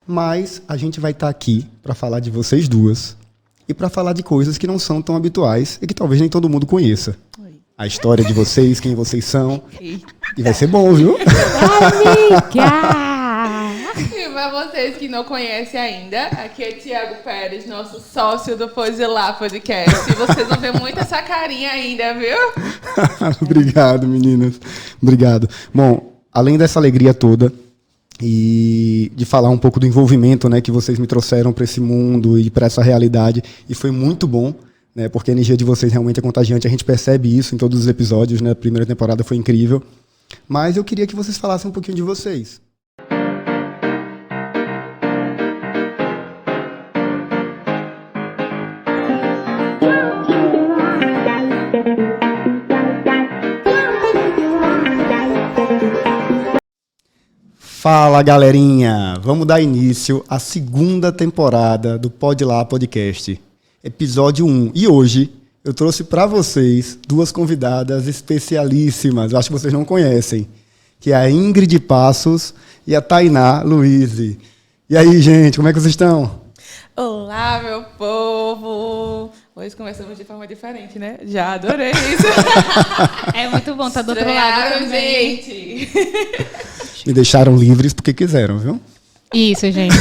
Mas a gente vai estar aqui para falar de vocês duas e para falar de coisas que não são tão habituais e que talvez nem todo mundo conheça. A história de vocês, quem vocês são. E vai ser bom, viu? Amiga! E para vocês que não conhecem ainda, aqui é Thiago Pérez, nosso sócio do Pode Lá Podcast. E vocês vão ver muito essa carinha ainda, viu? Obrigado, meninas. Obrigado. Bom, além dessa alegria toda e de falar um pouco do envolvimento, né, que vocês me trouxeram para esse mundo e para essa realidade, e foi muito bom, né, porque a energia de vocês realmente é contagiante. A gente percebe isso em todos os episódios, né? A primeira temporada foi incrível. Mas eu queria que vocês falassem um pouquinho de vocês. Fala, galerinha! Vamos dar início à segunda temporada do Pode Lá Podcast, episódio 1. E hoje eu trouxe para vocês duas convidadas especialíssimas, eu acho que vocês não conhecem, que é a Ingrid Passos e a Tainá Luiz. E aí, gente, como é que vocês estão? Olá, meu povo! Hoje começamos de forma diferente, né? Já adorei isso! É muito bom estar do outro lado também. Gente! Me deixaram livres porque quiseram, viu? Isso, gente.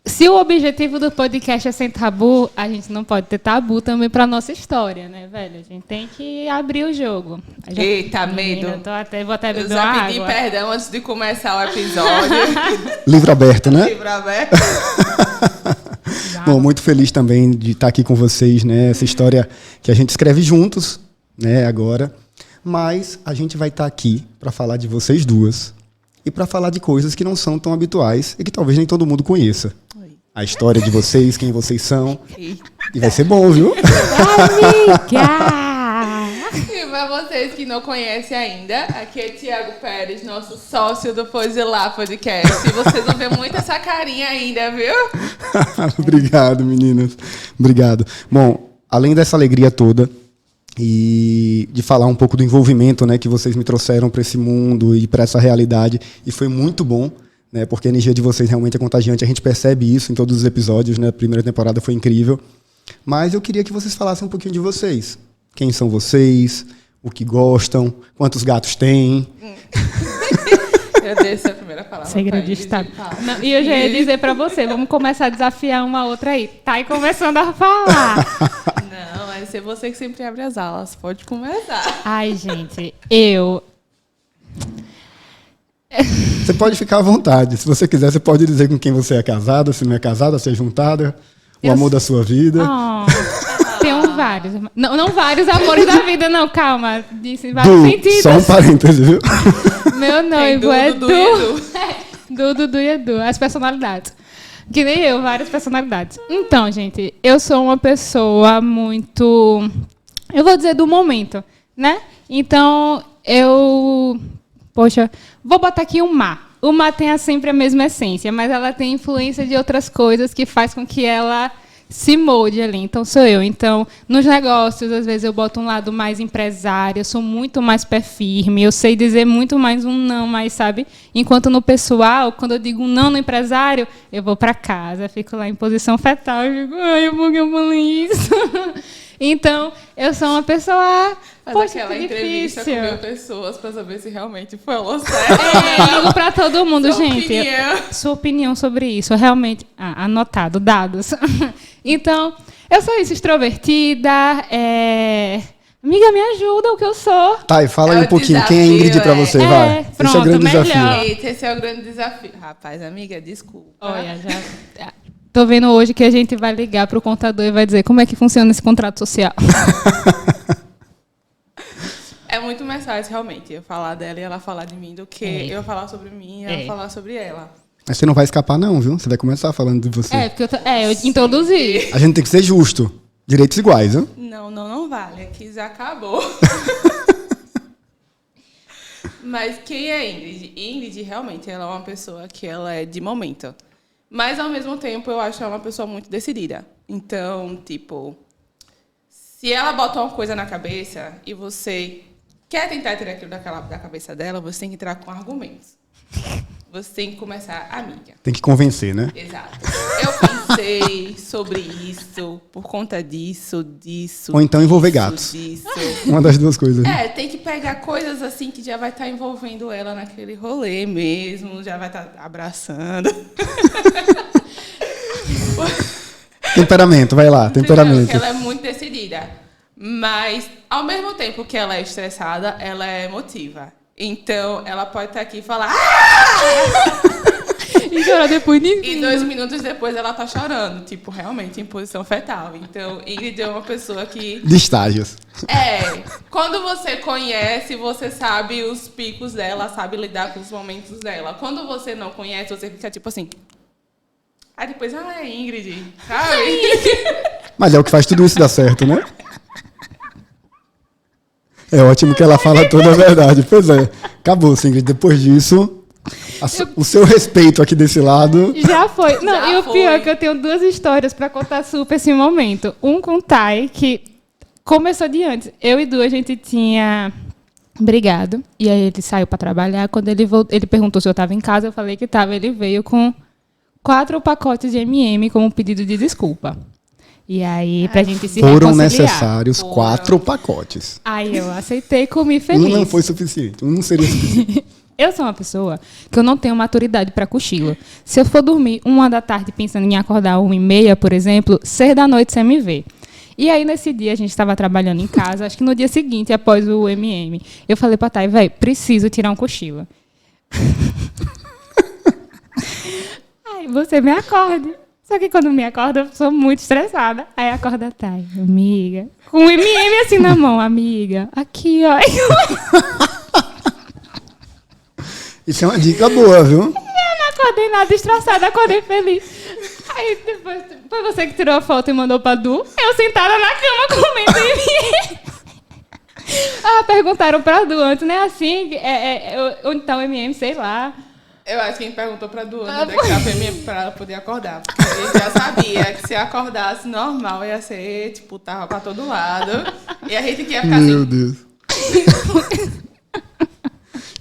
Se o objetivo do podcast é sem tabu, a gente não pode ter tabu também para nossa história, né, velho? A gente tem que abrir o jogo. Eita, medo! Vou até beber Eu uma já pedi água. perdão antes de começar o episódio. Livro aberto, né? Livro aberto. Bom, muito feliz também de estar aqui com vocês, né? Essa história que a gente escreve juntos, né, agora. Mas a gente vai estar aqui para falar de vocês duas e para falar de coisas que não são tão habituais e que talvez nem todo mundo conheça. A história de vocês, quem vocês são. E vai ser bom, viu? Amiga! E para vocês que não conhecem ainda, aqui é Thiago Pérez, nosso sócio do Pode Lá Podcast. E vocês vão ver muito essa carinha ainda, viu? Obrigado, meninas. Obrigado. Bom, além dessa alegria toda e de falar um pouco do envolvimento, né, que vocês me trouxeram para esse mundo e para essa realidade, e foi muito bom, né, porque a energia de vocês realmente é contagiante. A gente percebe isso em todos os episódios, né? A primeira temporada foi incrível. Mas eu queria que vocês falassem um pouquinho de vocês. Quem são vocês? O que gostam? Quantos gatos têm? Eu deixo a primeira palavra. Segredo de Estado. E eu já ia dizer pra você, vamos começar a desafiar uma outra aí. Tá aí começando a falar. Não, vai ser você que sempre abre as alas. Pode começar. Ai, gente, eu... Você pode ficar à vontade. Se você quiser, você pode dizer com quem você é casada, se não é casada, se é juntada, o amor da sua vida. Tenho vários. Não vários amores da vida, não, calma. Disse em vários sentidos. Só um parêntese, viu? Meu noivo é Dudu e Edu. Dudu e Edu, as personalidades. Que nem eu, várias personalidades. Então, gente, eu sou uma pessoa muito... Eu vou dizer do momento, né? Então, Poxa, vou botar aqui um mar. O mar tem sempre a mesma essência, mas ela tem influência de outras coisas que faz com que ela se molde ali. Então, sou eu. Então, nos negócios, às vezes eu boto um lado mais empresário, eu sou muito mais pé firme, eu sei dizer muito mais um não, mas, sabe? Enquanto no pessoal, quando eu digo um não no empresário, eu vou para casa, fico lá em posição fetal, eu digo, ai, por que eu falei isso? Então, eu sou uma pessoa... Faz Poxa, aquela que entrevista difícil. com 1.000 pessoas pra saber se realmente falou certo. Digo para todo mundo, Sua gente. opinião. Sua opinião sobre isso, realmente... anotado, dados. Então, eu sou isso, extrovertida. Amiga, me ajuda, o que eu sou. Tá, e fala É aí o um pouquinho. desafio, Quem é Ingrid pra você, vai? Esse é o pronto, grande melhor. desafio. Eita, esse é o grande desafio. Rapaz, amiga, desculpa. Olha, já... Tô vendo hoje que a gente vai ligar pro contador e vai dizer como é que funciona esse contrato social. É muito mais fácil, realmente, eu falar dela e ela falar de mim do que eu falar sobre mim e ela falar sobre ela. Mas você não vai escapar não, viu? Você vai começar falando de você. Porque eu introduzi. A gente tem que ser justo. Direitos iguais, viu? Não vale. Aqui já acabou. Mas quem é Ingrid? Ingrid, realmente, ela é uma pessoa que ela é de momento. Mas, ao mesmo tempo, eu acho ela uma pessoa muito decidida. Então, tipo, se ela bota uma coisa na cabeça e você quer tentar tirar aquilo da cabeça dela, você tem que entrar com argumentos. Você tem que começar amiga. Tem que convencer, né? Exato. Eu pensei sobre isso, por conta disso. Ou então envolver gatos. Disso. Uma das duas coisas. Tem que pegar coisas assim que já vai estar envolvendo ela naquele rolê mesmo, já vai estar abraçando. Temperamento, vai lá, temperamento. Porque ela é muito decidida. Mas, ao mesmo tempo que ela é estressada, ela é emotiva. Então, ela pode estar aqui e falar... E chorar depois de E 2 minutos depois ela tá chorando. Tipo, realmente, em posição fetal. Então, Ingrid é uma pessoa que... De estágios. Quando você conhece, você sabe os picos dela, sabe lidar com os momentos dela. Quando você não conhece, você fica tipo assim... Aí depois, é Ingrid, sabe? Mas é o que faz tudo isso dar certo, né? É ótimo que ela fala toda a verdade. Pois é, acabou, Ingrid. Depois disso, o seu respeito aqui desse lado... Já foi. Não, Já e o foi. pior é que eu tenho 2 histórias pra contar super esse momento. Um com o Tai, que começou de antes. Eu e Du, a gente tinha brigado. E aí ele saiu pra trabalhar. Quando ele voltou, ele perguntou se eu tava em casa. Eu falei que tava. Ele veio com 4 pacotes de M&M como pedido de desculpa. E aí, pra gente se Foram reconciliar. necessários 4 pacotes. Aí eu aceitei e comi feliz. Um não foi suficiente. Um não seria suficiente. Eu sou uma pessoa que eu não tenho maturidade para cochilo. Se eu for dormir 1 da tarde pensando em acordar 1h30, por exemplo, 6 da noite você me vê. E aí, nesse dia, a gente estava trabalhando em casa, acho que no dia seguinte, após o M&M, eu falei pra Thay, velho, preciso tirar um cochilo. Ai, você me acorde. Só que quando me acorda, eu sou muito estressada. Aí acorda a Thay, amiga, com um M&M assim na mão, amiga, aqui, ó. Isso é uma dica boa, viu? Eu não acordei nada estressada, acordei feliz. Aí depois foi você que tirou a foto e mandou pra Du. Eu sentada na cama comendo M&M. Perguntaram pra Du antes, né? Assim, ou então M&M, sei lá. Eu acho que a gente perguntou pra Duana onde é que tava pra ela poder acordar. Porque a gente já sabia que se acordasse normal ia ser, tipo, tava pra todo lado. E a gente que ia ficar Meu assim... Deus.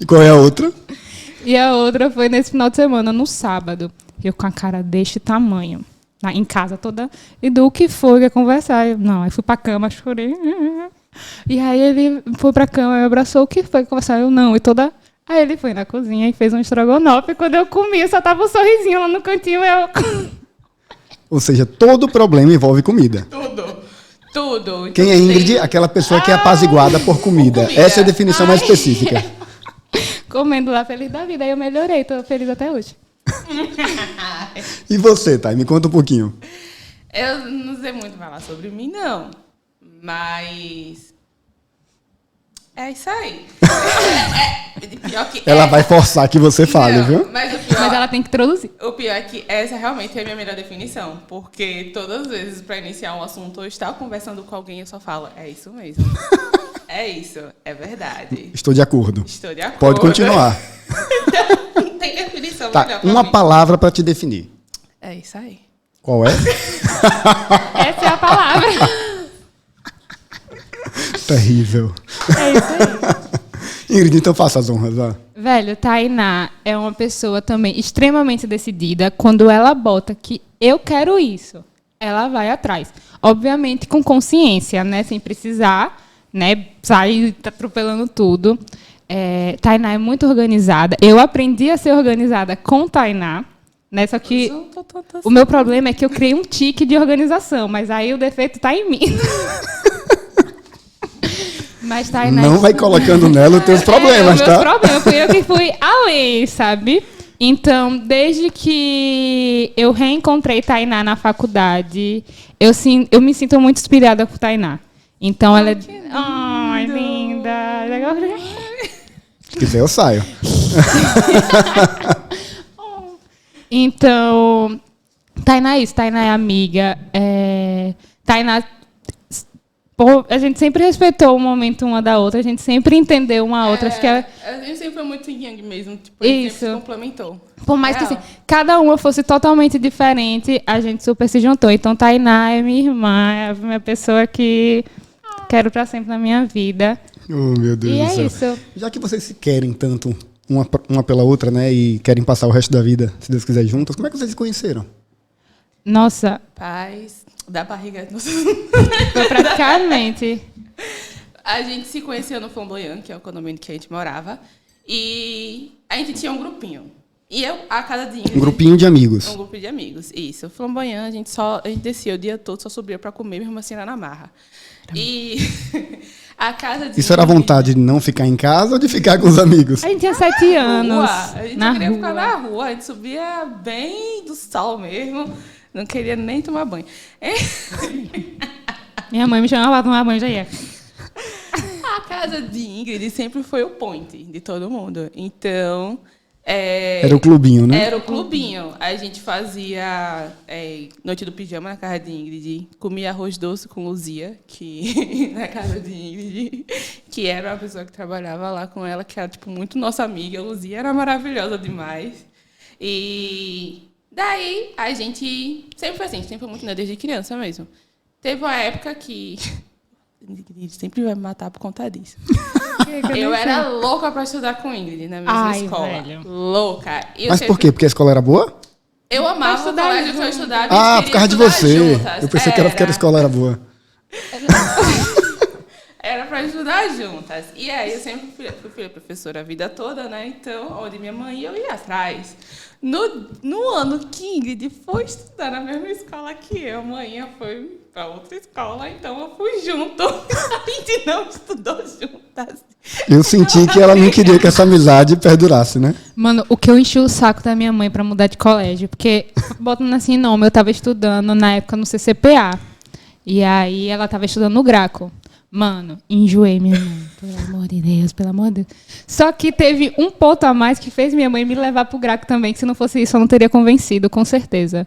E qual é a outra? E a outra foi nesse final de semana, no sábado. Eu com a cara deste tamanho. Em casa toda. E do que foi? Ia conversar. Não, aí fui pra cama, chorei. E aí ele foi pra cama, me abraçou. O que foi? Conversar? Eu não. E toda... Aí ele foi na cozinha e fez um estrogonofe. E quando eu comi, só tava um sorrisinho lá no cantinho. Ou seja, todo problema envolve comida. Tudo. Então, Quem é Ingrid? Aquela pessoa que é apaziguada por comida. Essa é a definição mais específica. Comendo lá, feliz da vida. Aí eu melhorei, tô feliz até hoje. E você, Thay? Me conta um pouquinho. Eu não sei muito falar sobre mim, não. Mas... É isso aí. Pior que Ela vai forçar que você fale, não, viu? Mas o pior... Mas ela tem que introduzir. O pior é que essa realmente é a minha melhor definição. Porque todas as vezes, para iniciar um assunto ou estar conversando com alguém, eu só falo, é isso mesmo. É isso, é verdade. Estou de acordo. Estou de acordo. Pode continuar. Não tem definição Tá, melhor pra uma mim. palavra para te definir. É isso aí. Qual é? Essa é a palavra. Terrível. É isso aí. Ingrid, então faça as honras, ó. Velho, Tainá é uma pessoa também extremamente decidida. Quando ela bota que eu quero isso, ela vai atrás. Obviamente com consciência, né? Sem precisar, né? Sair atropelando tudo. Tainá é muito organizada. Eu aprendi a ser organizada com Tainá, né? Só que o meu problema é que eu criei um tique de organização, mas aí o defeito está em mim. Mas Tainá Não vai colocando nela os teus problemas, os meus tá? problemas. Fui eu que fui além, sabe? Então, desde que eu reencontrei Tainá na faculdade, eu me sinto muito inspirada por Tainá. Então, ela é... Ai, linda! Se quiser, eu saio. Então, Tainá é isso. Tainá é amiga. Tainá... A gente sempre respeitou o momento uma da outra, a gente sempre entendeu uma a outra. Acho que A gente sempre foi muito yang mesmo, tipo, a gente sempre se complementou. Por mais que Real. assim, cada uma fosse totalmente diferente, a gente super se juntou. Então, Tainá é minha irmã, é a minha pessoa que quero pra sempre na minha vida. Oh, meu Deus E do é céu. isso. Já que vocês se querem tanto, uma pela outra, né? E querem passar o resto da vida, se Deus quiser, juntas. Como é que vocês se conheceram? Nossa, Paz da barriga. foi praticamente. A gente se conheceu no Flamboyant, que é o condomínio que a gente morava. E a gente tinha um grupinho. E eu, a casa de Ingrid... Um grupinho de amigos. Um grupo de amigos, isso. O Flamboyant, a gente descia o dia todo, só subia para comer, mesmo assim era na marra. E a casa de Isso era a vontade de não ficar em casa ou de ficar com os amigos? A gente tinha 7 anos. A gente na queria rua. ficar na rua, a gente subia bem do sol mesmo, não queria nem tomar banho. Minha mãe me chamava pra tomar banho, já ia. A casa de Ingrid sempre foi o point de todo mundo. Então... Era o clubinho, né? Era o clubinho. A gente fazia noite do pijama na casa de Ingrid, comia arroz doce com Luzia, que na casa de Ingrid, que era uma pessoa que trabalhava lá com ela, que era tipo muito nossa amiga. A Luzia era maravilhosa demais. E daí a gente sempre foi assim, a gente sempre foi muito, né, desde criança mesmo. Teve uma época que Ingrid sempre vai me matar por conta disso. Eu era louca pra estudar com Ingrid na mesma escola. Velho. Louca. Mas por quê? Porque a escola era boa? Eu amava o colégio que eu estudava. Por causa de você. Juntas. Eu pensei que era porque a escola era boa. Era pra estudar juntas. E aí eu sempre fui professora a vida toda, né? Então, onde minha mãe ia, eu ia atrás. No ano que Ingrid foi estudar na mesma escola que eu, a mãe foi para outra escola, então eu fui junto. A gente não estudou juntas. Eu senti que ela não queria que essa amizade perdurasse, né? Mano, o que eu enchi o saco da minha mãe pra mudar de colégio, porque, botando assim, nome, eu tava estudando na época no CCPA. E aí ela tava estudando no Graco. Mano, enjoei minha mãe. Pelo amor de Deus, pelo amor de Deus. Só que teve um ponto a mais que fez minha mãe me levar pro Graco também, que se não fosse isso eu não teria convencido, com certeza.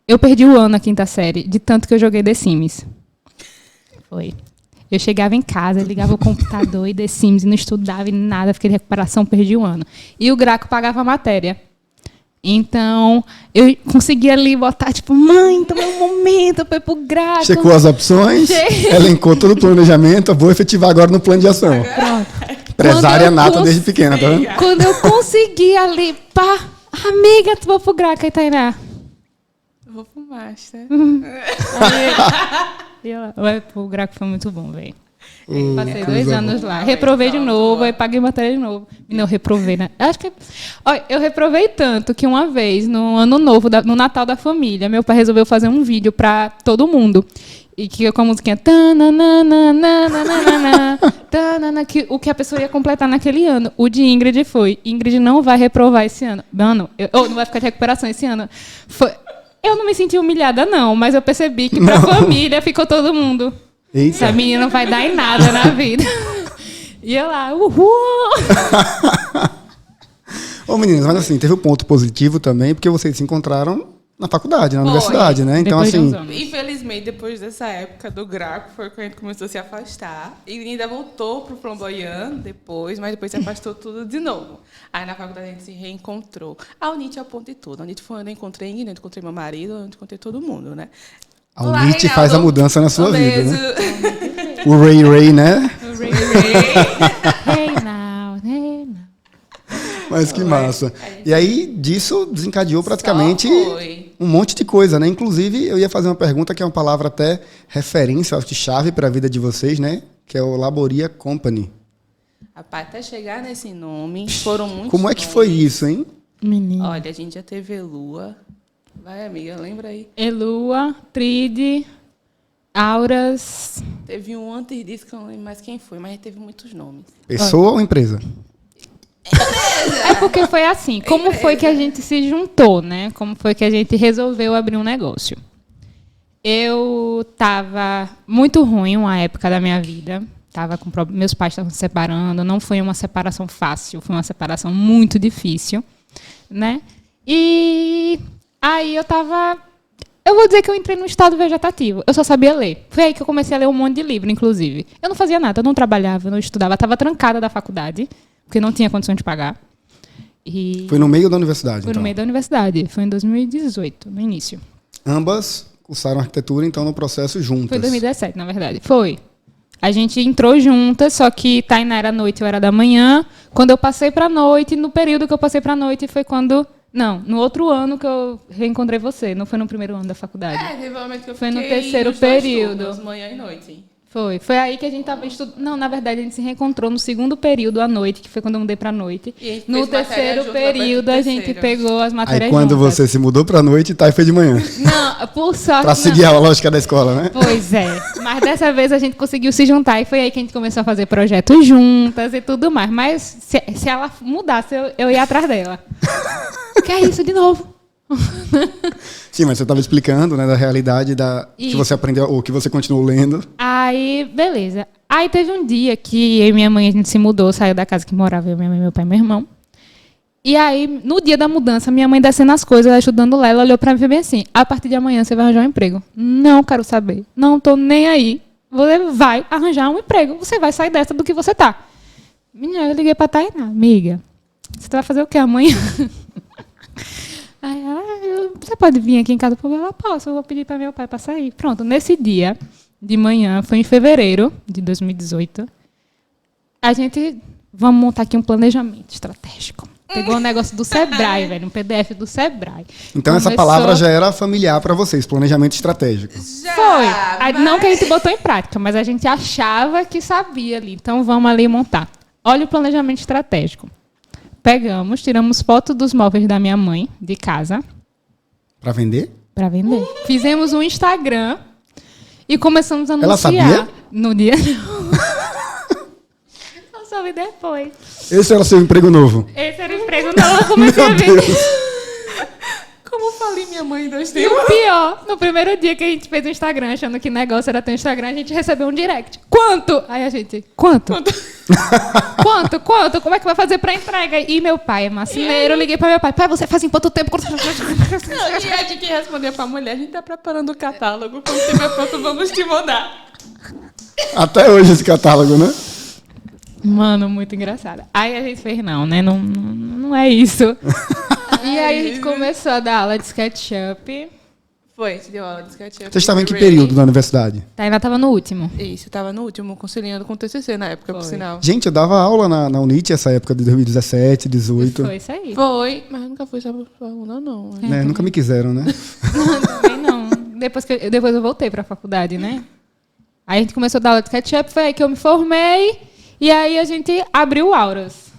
Eu perdi o ano na 5ª série, de tanto que eu joguei The Sims. Foi. Eu chegava em casa, ligava o computador e The Sims, e não estudava e nada, fiquei de recuperação, perdi o ano. E o Graco pagava a matéria. Então, eu conseguia ali botar, tipo, mãe, então é o momento para ir pro Graco. Checou as opções, elencou todo o planejamento, vou efetivar agora no plano de ação. Pronto. Empresária nata desde pequena, tá vendo? Quando eu consegui ali, pá, amiga, tu vai pro Graco, aí Tainá. Vou pro Master. Aí, o Graco foi muito bom, velho. Passei 2 anos lá. Reprovei de novo, aí paguei matéria de novo. E não reprovei, né? Acho que... Olha, eu reprovei tanto que uma vez, no ano novo, no Natal da família, meu pai resolveu fazer um vídeo pra todo mundo. E que com a musiquinha... Que, o que a pessoa ia completar naquele ano. O de Ingrid foi. Ingrid não vai reprovar esse ano. Mano, não vai ficar de recuperação esse ano. Foi... Eu não me senti humilhada, não. Mas eu percebi que pra família ficou todo mundo... Eita. Essa menina não vai dar em nada na vida. E eu lá, uhul! Ô, meninas, mas assim, teve um ponto positivo também, porque vocês se encontraram na faculdade, na universidade, né? Então, assim... Infelizmente, depois dessa época do Graco, foi quando a gente começou a se afastar. E ainda voltou pro Flamboyant depois, mas depois se afastou tudo de novo. Aí na faculdade a gente se reencontrou. A Unite é o ponto de tudo. A Unite foi onde eu encontrei Ingrid, onde eu encontrei meu marido, onde eu encontrei todo mundo, né? A Unite faz a mudança na sua vida, né? O Ray, né? O Ray. Hey now. Mas que massa. E aí, disso desencadeou praticamente um monte de coisa, né? Inclusive, eu ia fazer uma pergunta que é uma palavra até referência, acho que chave para a vida de vocês, né? Que é o Laboria Company. Rapaz, até chegar nesse nome, foram muitos Como é que foi isso, hein? Menino. Olha, a gente já teve Elua. Vai, amiga, lembra aí. Elua, Tride, Auras. Teve um antes disso, que eu não lembro mais quem foi, mas teve muitos nomes. Pessoa ou empresa? É porque foi assim. Como foi que a gente se juntou, né? Como foi que a gente resolveu abrir um negócio? Eu estava muito ruim uma época da minha vida. Meus pais estavam se separando. Não foi uma separação fácil. Foi uma separação muito difícil, né? E... aí eu vou dizer que eu entrei num estado vegetativo. Eu só sabia ler. Foi aí que eu comecei a ler um monte de livro, inclusive. Eu não fazia nada, eu não trabalhava, eu não estudava. Estava trancada da faculdade, porque não tinha condição de pagar. E foi no meio da universidade, Foi no meio da universidade. Foi em 2018, no início. Ambas cursaram arquitetura, então, no processo juntas. Foi em 2017, na verdade. Foi. A gente entrou juntas, só que Tainá era noite, eu era da manhã. Quando eu passei pra noite, no período que eu passei pra noite, foi quando... Não, no outro ano que eu reencontrei você. Não foi no primeiro ano da faculdade. Teve um momento que eu Foi no fiquei terceiro nos dois período. turnos, manhã e noite. Foi aí que a gente tava estudando. Não, na verdade, a gente se reencontrou no segundo período à noite, que foi quando eu mudei pra noite. E a gente No fez matéria terceiro junto período, no a gente terceiro. pegou as matérias Aí quando juntas. você se mudou pra noite, Thay foi de manhã. Não, por sorte. Pra seguir a lógica da escola, né? Pois é. Mas dessa vez a gente conseguiu se juntar e foi aí que a gente começou a fazer projetos juntas e tudo mais. Mas se ela mudasse, eu ia atrás dela. Que é isso de novo? Sim, mas você estava explicando, né, da realidade que Isso. você aprendeu, ou que você continuou lendo. Aí, beleza. Aí teve um dia que eu e minha mãe, a gente se mudou, saiu da casa que morava eu, minha mãe, meu pai e meu irmão. E aí, no dia da mudança, minha mãe descendo as coisas, ajudando lá, ela olhou pra mim e falou bem assim, a partir de amanhã você vai arranjar um emprego. Não quero saber. Não tô nem aí. Você vai arranjar um emprego. Você vai sair dessa do que você tá. Menina, eu liguei pra Tainá. Amiga, você vai fazer o quê amanhã? Aí, você pode vir aqui em casa? Eu posso, eu vou pedir para meu pai para sair. Pronto, nesse dia de manhã, foi em fevereiro de 2018, a gente, vamos montar aqui um planejamento estratégico. Pegou um negócio do Sebrae, velho, um PDF do Sebrae. Então essa palavra já era familiar para vocês, planejamento estratégico. Já, Foi. Aí, mas... não que a gente botou em prática, mas a gente achava que sabia ali. Então vamos ali montar. Olha o planejamento estratégico. Pegamos, tiramos foto dos móveis da minha mãe, de casa, Para vender? para vender. Fizemos um Instagram e começamos a Ela anunciar. sabia? No dia não. Só soube depois. Esse era o seu emprego novo. Esse era o emprego novo, eu comecei a Meu vender. Deus. Como falei minha mãe em 2 E tempos. o pior, no primeiro dia que a gente fez o Instagram, achando que negócio era ter um Instagram, a gente recebeu um direct. Quanto? Aí a gente, quanto? Quanto? Como é que vai fazer pra entrega? E meu pai é marceneiro, eu liguei pra meu pai. Pai, você faz em quanto tempo? Não, e a gente respondia pra mulher, a gente tá preparando o catálogo, quando estiver pronto, vamos te mandar. Até hoje esse catálogo, né? Mano, muito engraçado. Aí a gente fez, não, né? Não é isso. E aí a gente começou a dar aula de SketchUp. Foi, a gente deu aula de SketchUp. Você estava em que período da universidade? Tainá tava no último. Isso, eu tava no último, conciliando com o TCC na época, por Foi. sinal. Gente, eu dava aula na UNIT essa época de 2017, 2018. Foi isso aí. Foi, mas nunca fui sua aluna, não. Né? Nunca me quiseram, né? Também não. Depois eu voltei pra faculdade, né? Aí a gente começou a dar aula de SketchUp, foi aí que eu me formei. E aí a gente abriu o Auras.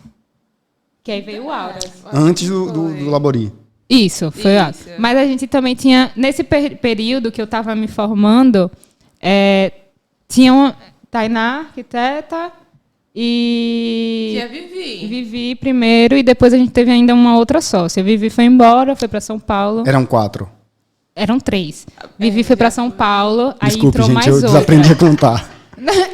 Que aí veio o Auras. Antes do Labori. Isso, foi o Auras. Isso. Mas a gente também tinha... Nesse período que eu estava me formando, tinha uma Tainá, arquiteta, e Tia Vivi. Vivi primeiro, e depois a gente teve ainda uma outra sócia. Vivi foi embora, foi para São Paulo. Eram 4. Eram 3. Vivi foi para São Paulo, aí Desculpe, entrou gente, mais eu outra. desaprendi a contar.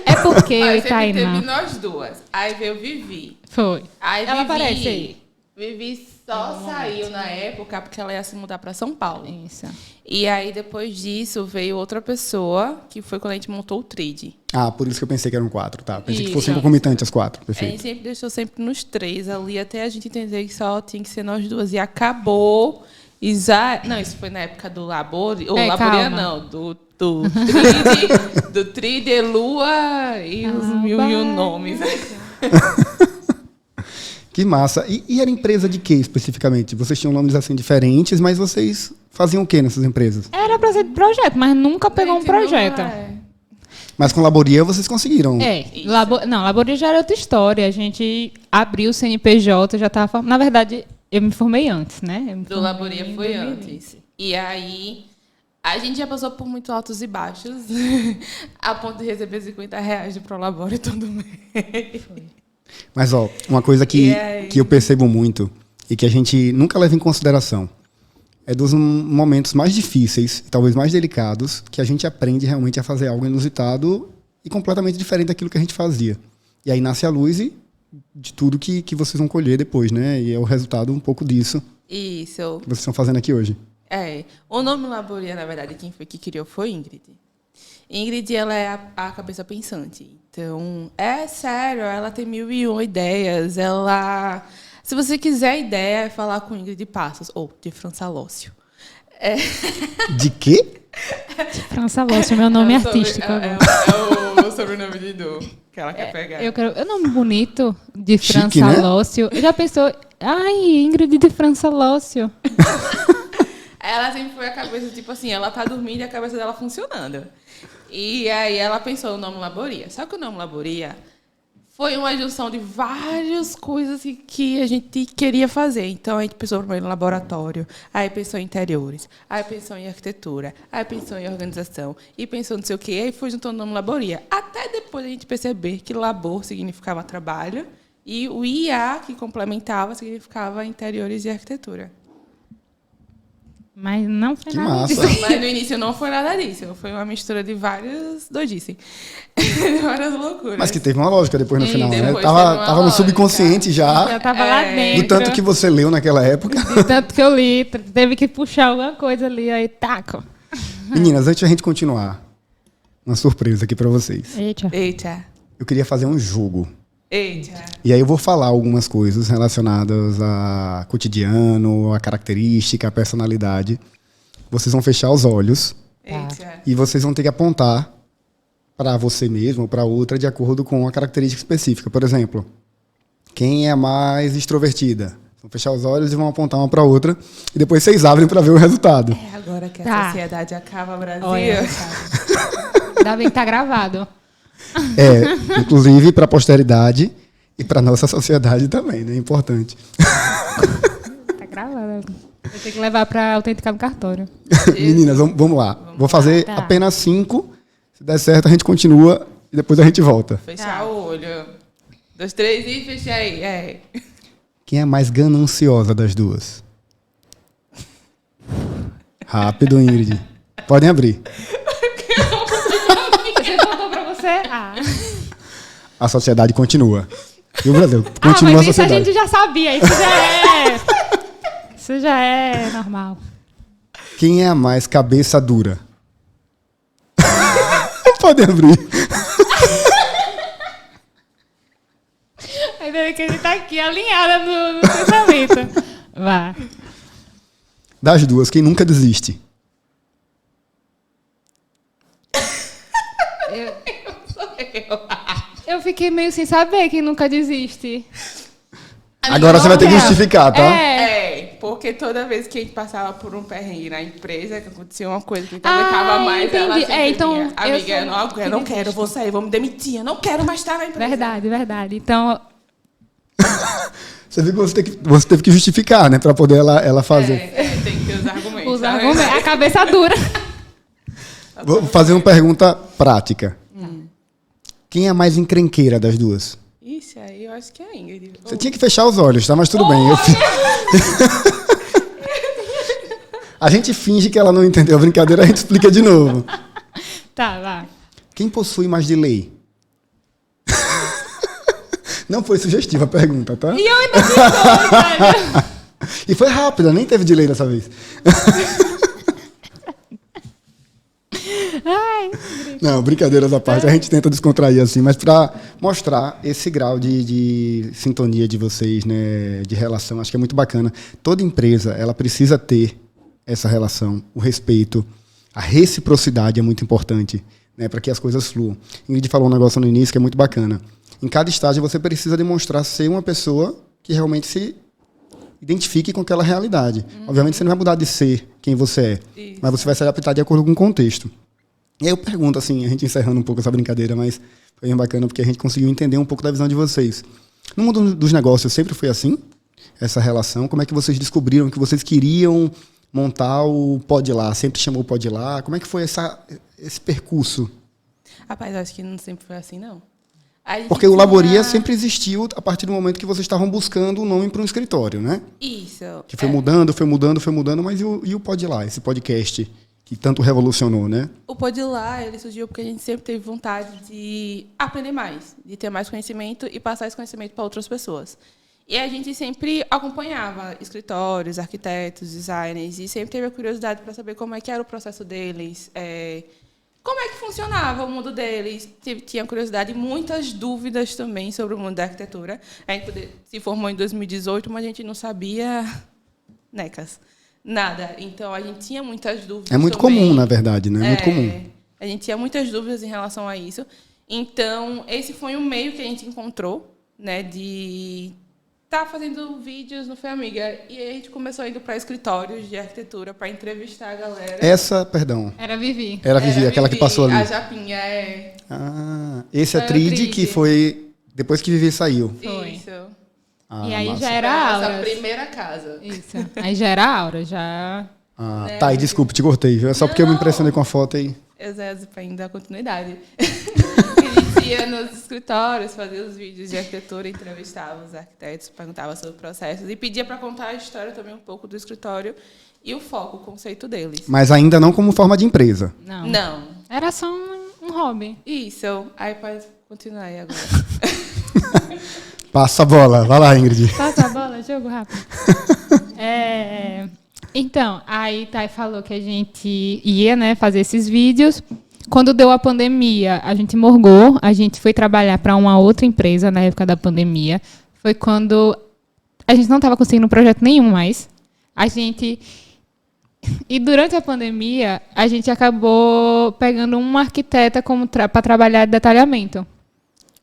É porque eu Aí e sempre Tainá. teve nós duas. Aí veio Vivi. Foi. Aí Ela Vivi, aparece aí. Vivi só saiu na época porque ela ia se mudar para São Paulo. Isso. E aí, depois disso, veio outra pessoa, que foi quando a gente montou o Trade. Ah, por isso que eu pensei que eram 4, tá? Pensei que Isso. fossem concomitantes as 4. A gente Perfeito. sempre deixou sempre nos 3 ali, até a gente entender que só tinha que ser nós duas. E acabou. E já... Não, isso foi na época do Labori. Ou Laboria calma. não, do Tride, do Tride, Lua e os mil e um nomes. Que massa. E era empresa de quê especificamente? Vocês tinham nomes assim diferentes, mas vocês faziam o quê nessas empresas? Era para ser de projeto, mas nunca pegou um Gente, não projeto. é. Mas com Laboria vocês conseguiram. Não, Laboria já era outra história. A gente abriu o CNPJ, já estava... Na verdade, eu me formei antes, né? Eu me Do formei Laboria em foi 2020. antes. E aí, a gente já passou por muito altos e baixos, a ponto de receber R$50 de Prolabore todo mês. Mas, ó, uma coisa que eu percebo muito e que a gente nunca leva em consideração é dos momentos mais difíceis, talvez mais delicados, que a gente aprende realmente a fazer algo inusitado e completamente diferente daquilo que a gente fazia. E aí nasce a luz de tudo que vocês vão colher depois, né? E é o resultado um pouco disso Isso. que vocês estão fazendo aqui hoje. O nome Laboria, na verdade, quem foi que criou foi Ingrid. Ingrid, ela é a cabeça pensante. Então, é sério, ela tem 1001 ideias. Ela... Se você quiser ideia, é falar com Ingrid Passos, ou de França Lócio. De quê? França Lócio, meu nome É artístico. agora. o sobrenome de Du, que ela quer pegar. É um nome bonito, de Chique, França né? Lócio. Já pensou... Ai, Ingrid de França Lócio. Ela sempre foi a cabeça, tipo assim, ela tá dormindo e a cabeça dela funcionando. E aí ela pensou no nome Laboria. Só que o nome Laboria foi uma junção de várias coisas que a gente queria fazer. Então, a gente pensou primeiro em laboratório, aí pensou em interiores, aí pensou em arquitetura, aí pensou em organização, e pensou não sei o quê, aí foi juntando o nome Laboria. Até depois a gente perceber que labor significava trabalho, e o IA, que complementava, significava interiores e arquitetura. Mas não foi Que nada massa. disso. Mas no início não foi nada disso. Foi uma mistura de várias doidices. De várias loucuras. Mas que teve uma lógica depois no E final, né? depois Tava, teve uma tava no lógica. subconsciente Já já, tava lá dentro. do tanto que você leu naquela época. De tanto que eu li. Teve que puxar alguma coisa ali, aí taco. Meninas, antes de a gente continuar, uma surpresa aqui pra vocês. Eita. Eita. Eu queria fazer um jogo. Eita. E aí eu vou falar algumas coisas relacionadas a cotidiano, a característica, a personalidade. Vocês vão fechar os olhos Eita. e vocês vão ter que apontar para você mesmo ou para outra de acordo com uma característica específica. Por exemplo, quem é mais extrovertida? Vão fechar os olhos e vão apontar uma para outra e depois vocês abrem para ver o resultado. É agora que a Tá. sociedade acaba, Brasil. Olha, ainda bem que tá gravado. É, inclusive para a posteridade e para nossa sociedade também, né? Importante. Tá gravado. Eu tenho que levar pra autenticar no cartório. Meninas, vamos lá. Vou fazer Tá. apenas 5. Se der certo, a gente continua e depois a gente volta. Fechar o olho. 2, 3 e fecha aí. É. Quem é a mais gananciosa das duas? Rápido, Ingrid. Podem abrir. Você voltou pra você? Ah. A sociedade continua. E o Brasil Ah, continua mas a isso a sociedade. gente já sabia. Isso já é... Isso já é normal. Quem é a mais cabeça dura? Podem abrir. Ainda bem que a gente tá aqui alinhada no pensamento. Vá. Das duas, quem nunca desiste? Eu fiquei meio sem saber quem nunca desiste. Agora você vai ter que É. justificar, tá? É, porque toda vez que a gente passava por um perrengue na empresa, que acontecia uma coisa que a gente aguentava mais, ela entendi. sempre Então, vinha. Amiga, sou eu não quero, eu vou sair, vou me demitir, eu não quero mais estar na empresa. Verdade, verdade. Então, Você viu que você teve que justificar, né? Pra poder ela fazer. Tem que ter os argumentos. os tá vendo? argumentos. A cabeça dura. Vou fazer uma pergunta prática. Quem é a mais encrenqueira das duas? Ixi, aí eu acho que é a Ingrid. Você tinha que fechar os olhos, tá? Mas tudo bem. A gente finge que ela não entendeu a brincadeira, a gente explica de novo. Tá, vá. Quem possui mais de lei? Não foi sugestiva a pergunta, tá? E eu ainda ficou, E foi rápida, nem teve delay dessa vez. Ai, Não, brincadeiras à parte, a gente tenta descontrair assim, mas para mostrar esse grau de sintonia de vocês, né, de relação, acho que é muito bacana. Toda empresa, ela precisa ter essa relação, o respeito, a reciprocidade é muito importante, né, para que as coisas fluam. Ingrid falou um negócio no início que é muito bacana. Em cada estágio você precisa demonstrar ser uma pessoa que realmente se identifique com aquela realidade. Obviamente você não vai mudar de ser quem você é, Isso. mas você vai se adaptar de acordo com o contexto. E aí eu pergunto, assim, a gente encerrando um pouco essa brincadeira, mas foi bem bacana porque a gente conseguiu entender um pouco da visão de vocês. No mundo dos negócios sempre foi assim? Essa relação? Como é que vocês descobriram que vocês queriam montar o Pode Lá? Sempre chamou o Pode Lá? Como é que foi esse percurso? Rapaz, eu acho que não sempre foi assim, não. A gente Porque o tinha- Laboria sempre existiu a partir do momento que vocês estavam buscando o nome para um escritório, né? Isso. Que foi mudando, mas e o Pode Lá, esse podcast que tanto revolucionou, né? O Pode Lá, ele surgiu porque a gente sempre teve vontade de aprender mais, de ter mais conhecimento e passar esse conhecimento para outras pessoas. E a gente sempre acompanhava escritórios, arquitetos, designers, e sempre teve a curiosidade para saber como é que era o processo deles, como é que funcionava o mundo deles. Tinha curiosidade e muitas dúvidas também sobre o mundo da arquitetura. A gente se formou em 2018, mas a gente não sabia necas. Nada. Então, a gente tinha muitas dúvidas. É muito também. comum, na verdade, né? É muito comum. A gente tinha muitas dúvidas em relação a isso. Então, esse foi um meio que a gente encontrou, né, de estar fazendo vídeos no Foi Amiga. E aí a gente começou a ir para escritórios de arquitetura para entrevistar a galera. Perdão. Era Vivi. Era a Vivi, aquela que passou ali. A Japinha, Esse é Era Trid, Trid. que foi depois que Vivi saiu. Foi. Isso. E aí massa. já era Essa Auras. primeira casa. Isso. Aí já era Aura, já... Tá, e desculpa, te cortei, viu? É só porque eu me impressionei com a foto aí. Exato, para ainda dar continuidade. A gente ia nos escritórios, fazia os vídeos de arquitetura, entrevistava os arquitetos, perguntava sobre processos e pedia para contar a história também um pouco do escritório e o foco, o conceito deles. Mas ainda não como forma de empresa. Não. Não. Era só um hobby. Isso. Aí pode continuar aí agora. Passa a bola. Vai lá, Ingrid. Passa a bola, jogo rápido. Então, aí Thay falou que a gente ia, né, fazer esses vídeos. Quando deu a pandemia, a gente morgou, a gente foi trabalhar para uma outra empresa na época da pandemia. Foi quando a gente não estava conseguindo projeto nenhum mais. E durante a pandemia, a gente acabou pegando uma arquiteta para trabalhar de detalhamento.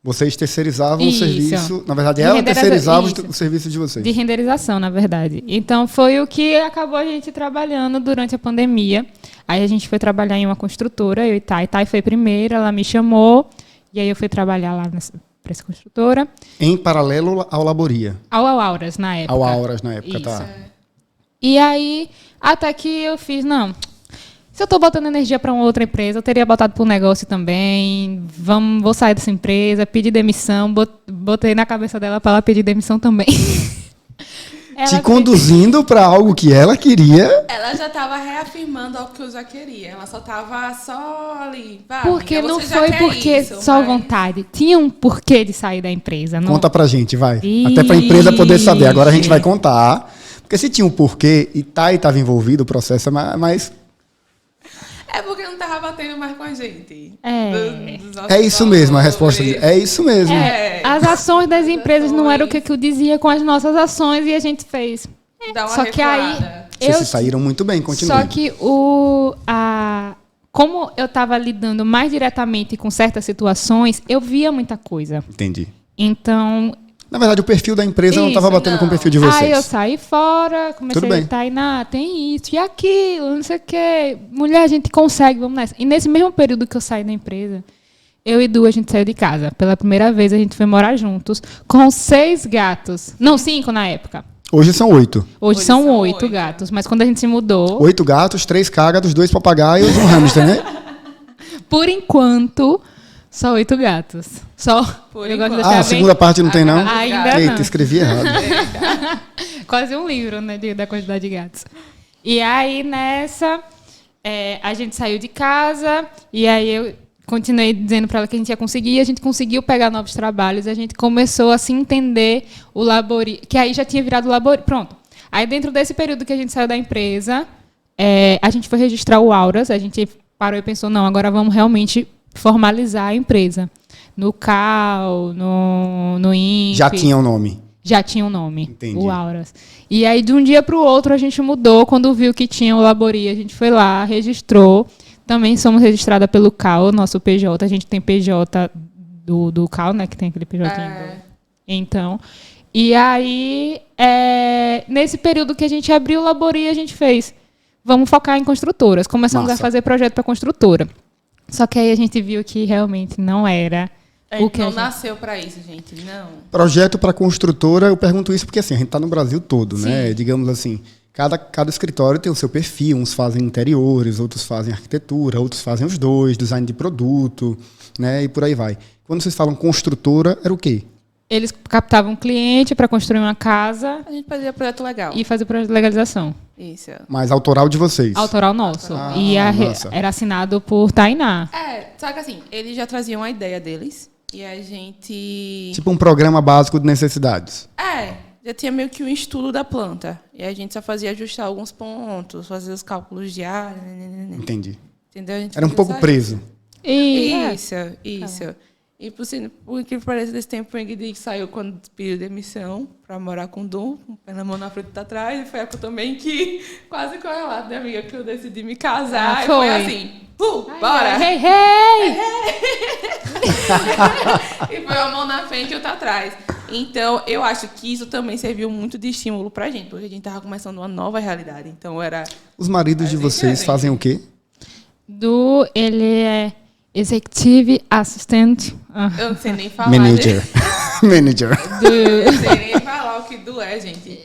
Vocês terceirizavam Isso. o serviço. Na verdade, De ela renderiza- terceirizava isso. o serviço de vocês. De renderização, na verdade. Então, foi o que acabou a gente trabalhando durante a pandemia. Aí a gente foi trabalhar em uma construtora, eu e Thay. Thay foi primeiro, ela me chamou. E aí eu fui trabalhar lá para essa construtora. Em paralelo ao Laboria. Ao Auras, na época. Ao Auras, na época, Isso. tá? E aí, até que eu fiz, não... Se eu estou botando energia para uma outra empresa, eu teria botado para um negócio também. Vou sair dessa empresa, pedir demissão. Botei na cabeça dela para ela pedir demissão também. Te conduzindo para algo que ela queria. Ela já estava reafirmando algo que eu já queria. Ela só estava só ali. Porque amiga, não você já foi quer porque isso, só mas- vontade. Tinha um porquê de sair da empresa. Não... Conta pra gente, vai. Ih. Até pra empresa poder saber. Agora a gente vai contar. Porque se tinha um porquê e Thay estava envolvido, o processo é mais... É porque não tava batendo mais com a gente. É. Dos nossos É isso mesmo a valores. resposta. É isso mesmo. As ações das empresas não eram o que eu dizia com as nossas ações e a gente fez. Dá uma Só que aí recuada. Vocês se saíram muito bem, continue. Só que como eu estava lidando mais diretamente com certas situações, eu via muita coisa. Entendi. Então, Na verdade, o perfil da empresa não Isso, estava batendo com o perfil de vocês. aí eu saí fora, comecei Tudo bem. a Tainá, tem isso e aquilo, não sei o quê. Mulher, a gente consegue, vamos nessa. E nesse mesmo período que eu saí da empresa, eu e Du, a gente saiu de casa. Pela primeira vez, a gente foi morar juntos com 6 gatos. Não, 5 na época. Hoje são 8. Hoje são 8 gatos. Mas quando a gente se mudou, 8 gatos, 3 cágados, 2 papagaios e um hamster, né? por enquanto, só 8 gatos. Só. Por eu gosto de enquanto. deixar A segunda parte não tem, não? Ainda Eita, não. escrevi errado. Quase um livro, né, da quantidade de gatos. E aí, nessa, a gente saiu de casa, e aí eu continuei dizendo para ela que a gente ia conseguir, e a gente conseguiu pegar novos trabalhos, a gente começou a se entender o Labori, que aí já tinha virado Labori. Pronto. Aí, dentro desse período que a gente saiu da empresa, a gente foi registrar o Auras, a gente parou e pensou, não, agora vamos realmente formalizar a empresa. No CAL, no INPE. Já tinha o nome. Já tinha um nome, Entendi. o Auras. E aí, de um dia para o outro, a gente mudou. Quando viu que tinha o Labori, a gente foi lá, registrou. Também somos registradas pelo CAL, nosso PJ. A gente tem PJ do CAL, né? Que tem aquele PJ. Então, e aí, nesse período que a gente abriu o Labori, a gente fez. Vamos focar em construtoras. Começamos Massa. a fazer projeto para construtora. Só que aí a gente viu que realmente não era o que não a gente... nasceu pra isso, gente. Não. Projeto para construtora, eu pergunto isso porque assim, a gente está no Brasil todo, né? Digamos assim, cada escritório tem o seu perfil. Uns fazem interiores, outros fazem arquitetura, outros fazem os dois, design de produto, né? E por aí vai. Quando vocês falam construtora, era o quê? Eles captavam um cliente para construir uma casa A gente fazia projeto legal. e fazer o projeto de legalização. Isso. Mais autoral de vocês. Autoral nosso. Ah, E massa. era assinado por Tainá. Só que assim, eles já traziam a ideia deles. E a gente... Tipo um programa básico de necessidades. Já tinha meio que um estudo da planta. E a gente só fazia ajustar alguns pontos, fazer os cálculos de área. Entendi. Entendeu? A gente Era um fazia pouco só preso. Isso. E por incrível que pareça, desse tempo o Ingrid saiu quando pediu demissão para morar com o Dom, com o pé na mão na frente e atrás. E foi a época também que, quase correlato, né, amiga? Que eu decidi me casar. Ah, e foi foi. assim. Bora! Hey, hey! E foi uma mão na frente e outra atrás. Então, eu acho que isso também serviu muito de estímulo pra gente, porque a gente tava começando uma nova realidade. Então, era... Os maridos de vocês fazem o quê? Ele é Executive Assistant. Eu não sei nem falar. Manager. Manager. Eu não sei nem falar o que do é, gente.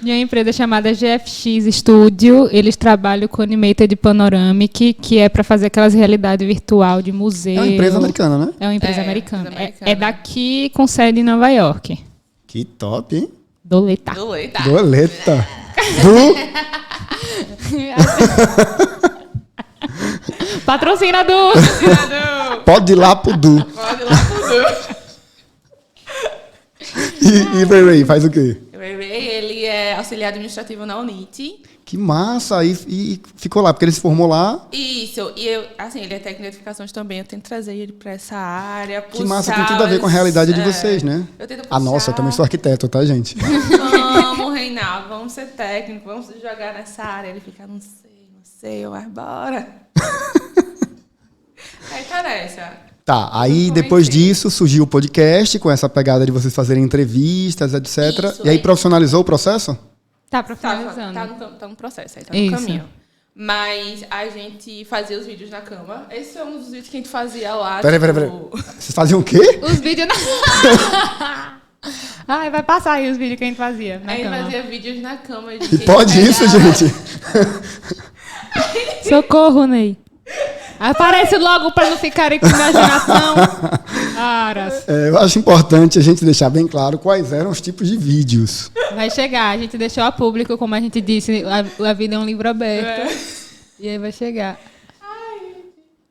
De uma empresa chamada GFX Studio. Eles trabalham com Animated Panoramic, que é para fazer aquelas realidades virtual de museu. É uma empresa americana, né? É uma empresa americana. Empresa americana. É daqui com sede em Nova York. Que top, hein? Doleta. Doleta. Doleta. Patrocina do... Pode ir lá pro Du. Pode ir lá pro E Ray faz o quê? O Ray, ele é auxiliar administrativo na UNIT. Que massa. E ficou lá, porque ele se formou lá. Isso. E eu, assim, ele é técnico de edificações também. Eu tento trazer ele para essa área. Que massa, tem tudo a ver com a realidade de vocês, né? Eu tento A nossa, eu também sou arquiteto, tá, gente? Vamos, Reinaldo, vamos ser técnico, vamos jogar nessa área. Ele fica, não sei, mas bora. Aí tá nessa. Tá, aí depois disso surgiu o podcast, com essa pegada de vocês fazerem entrevistas, etc. Isso, e aí é. profissionalizou o processo? Tá Tá profissionalizando. no processo, aí tá Isso. no caminho. Mas a gente fazia os vídeos na cama. Esse é um dos vídeos que a gente fazia lá. Peraí. Vocês faziam o quê? Os vídeos... Ai, vai passar aí os vídeos que a gente fazia na A gente cama. fazia vídeos na cama. E pode isso, gente? Socorro, Ney. Aparece logo para não ficarem com imaginação. Aras. Eu acho importante a gente deixar bem claro quais eram os tipos de vídeos. Vai chegar, a gente deixou a público, como a gente disse, a vida é um livro aberto. E aí vai chegar.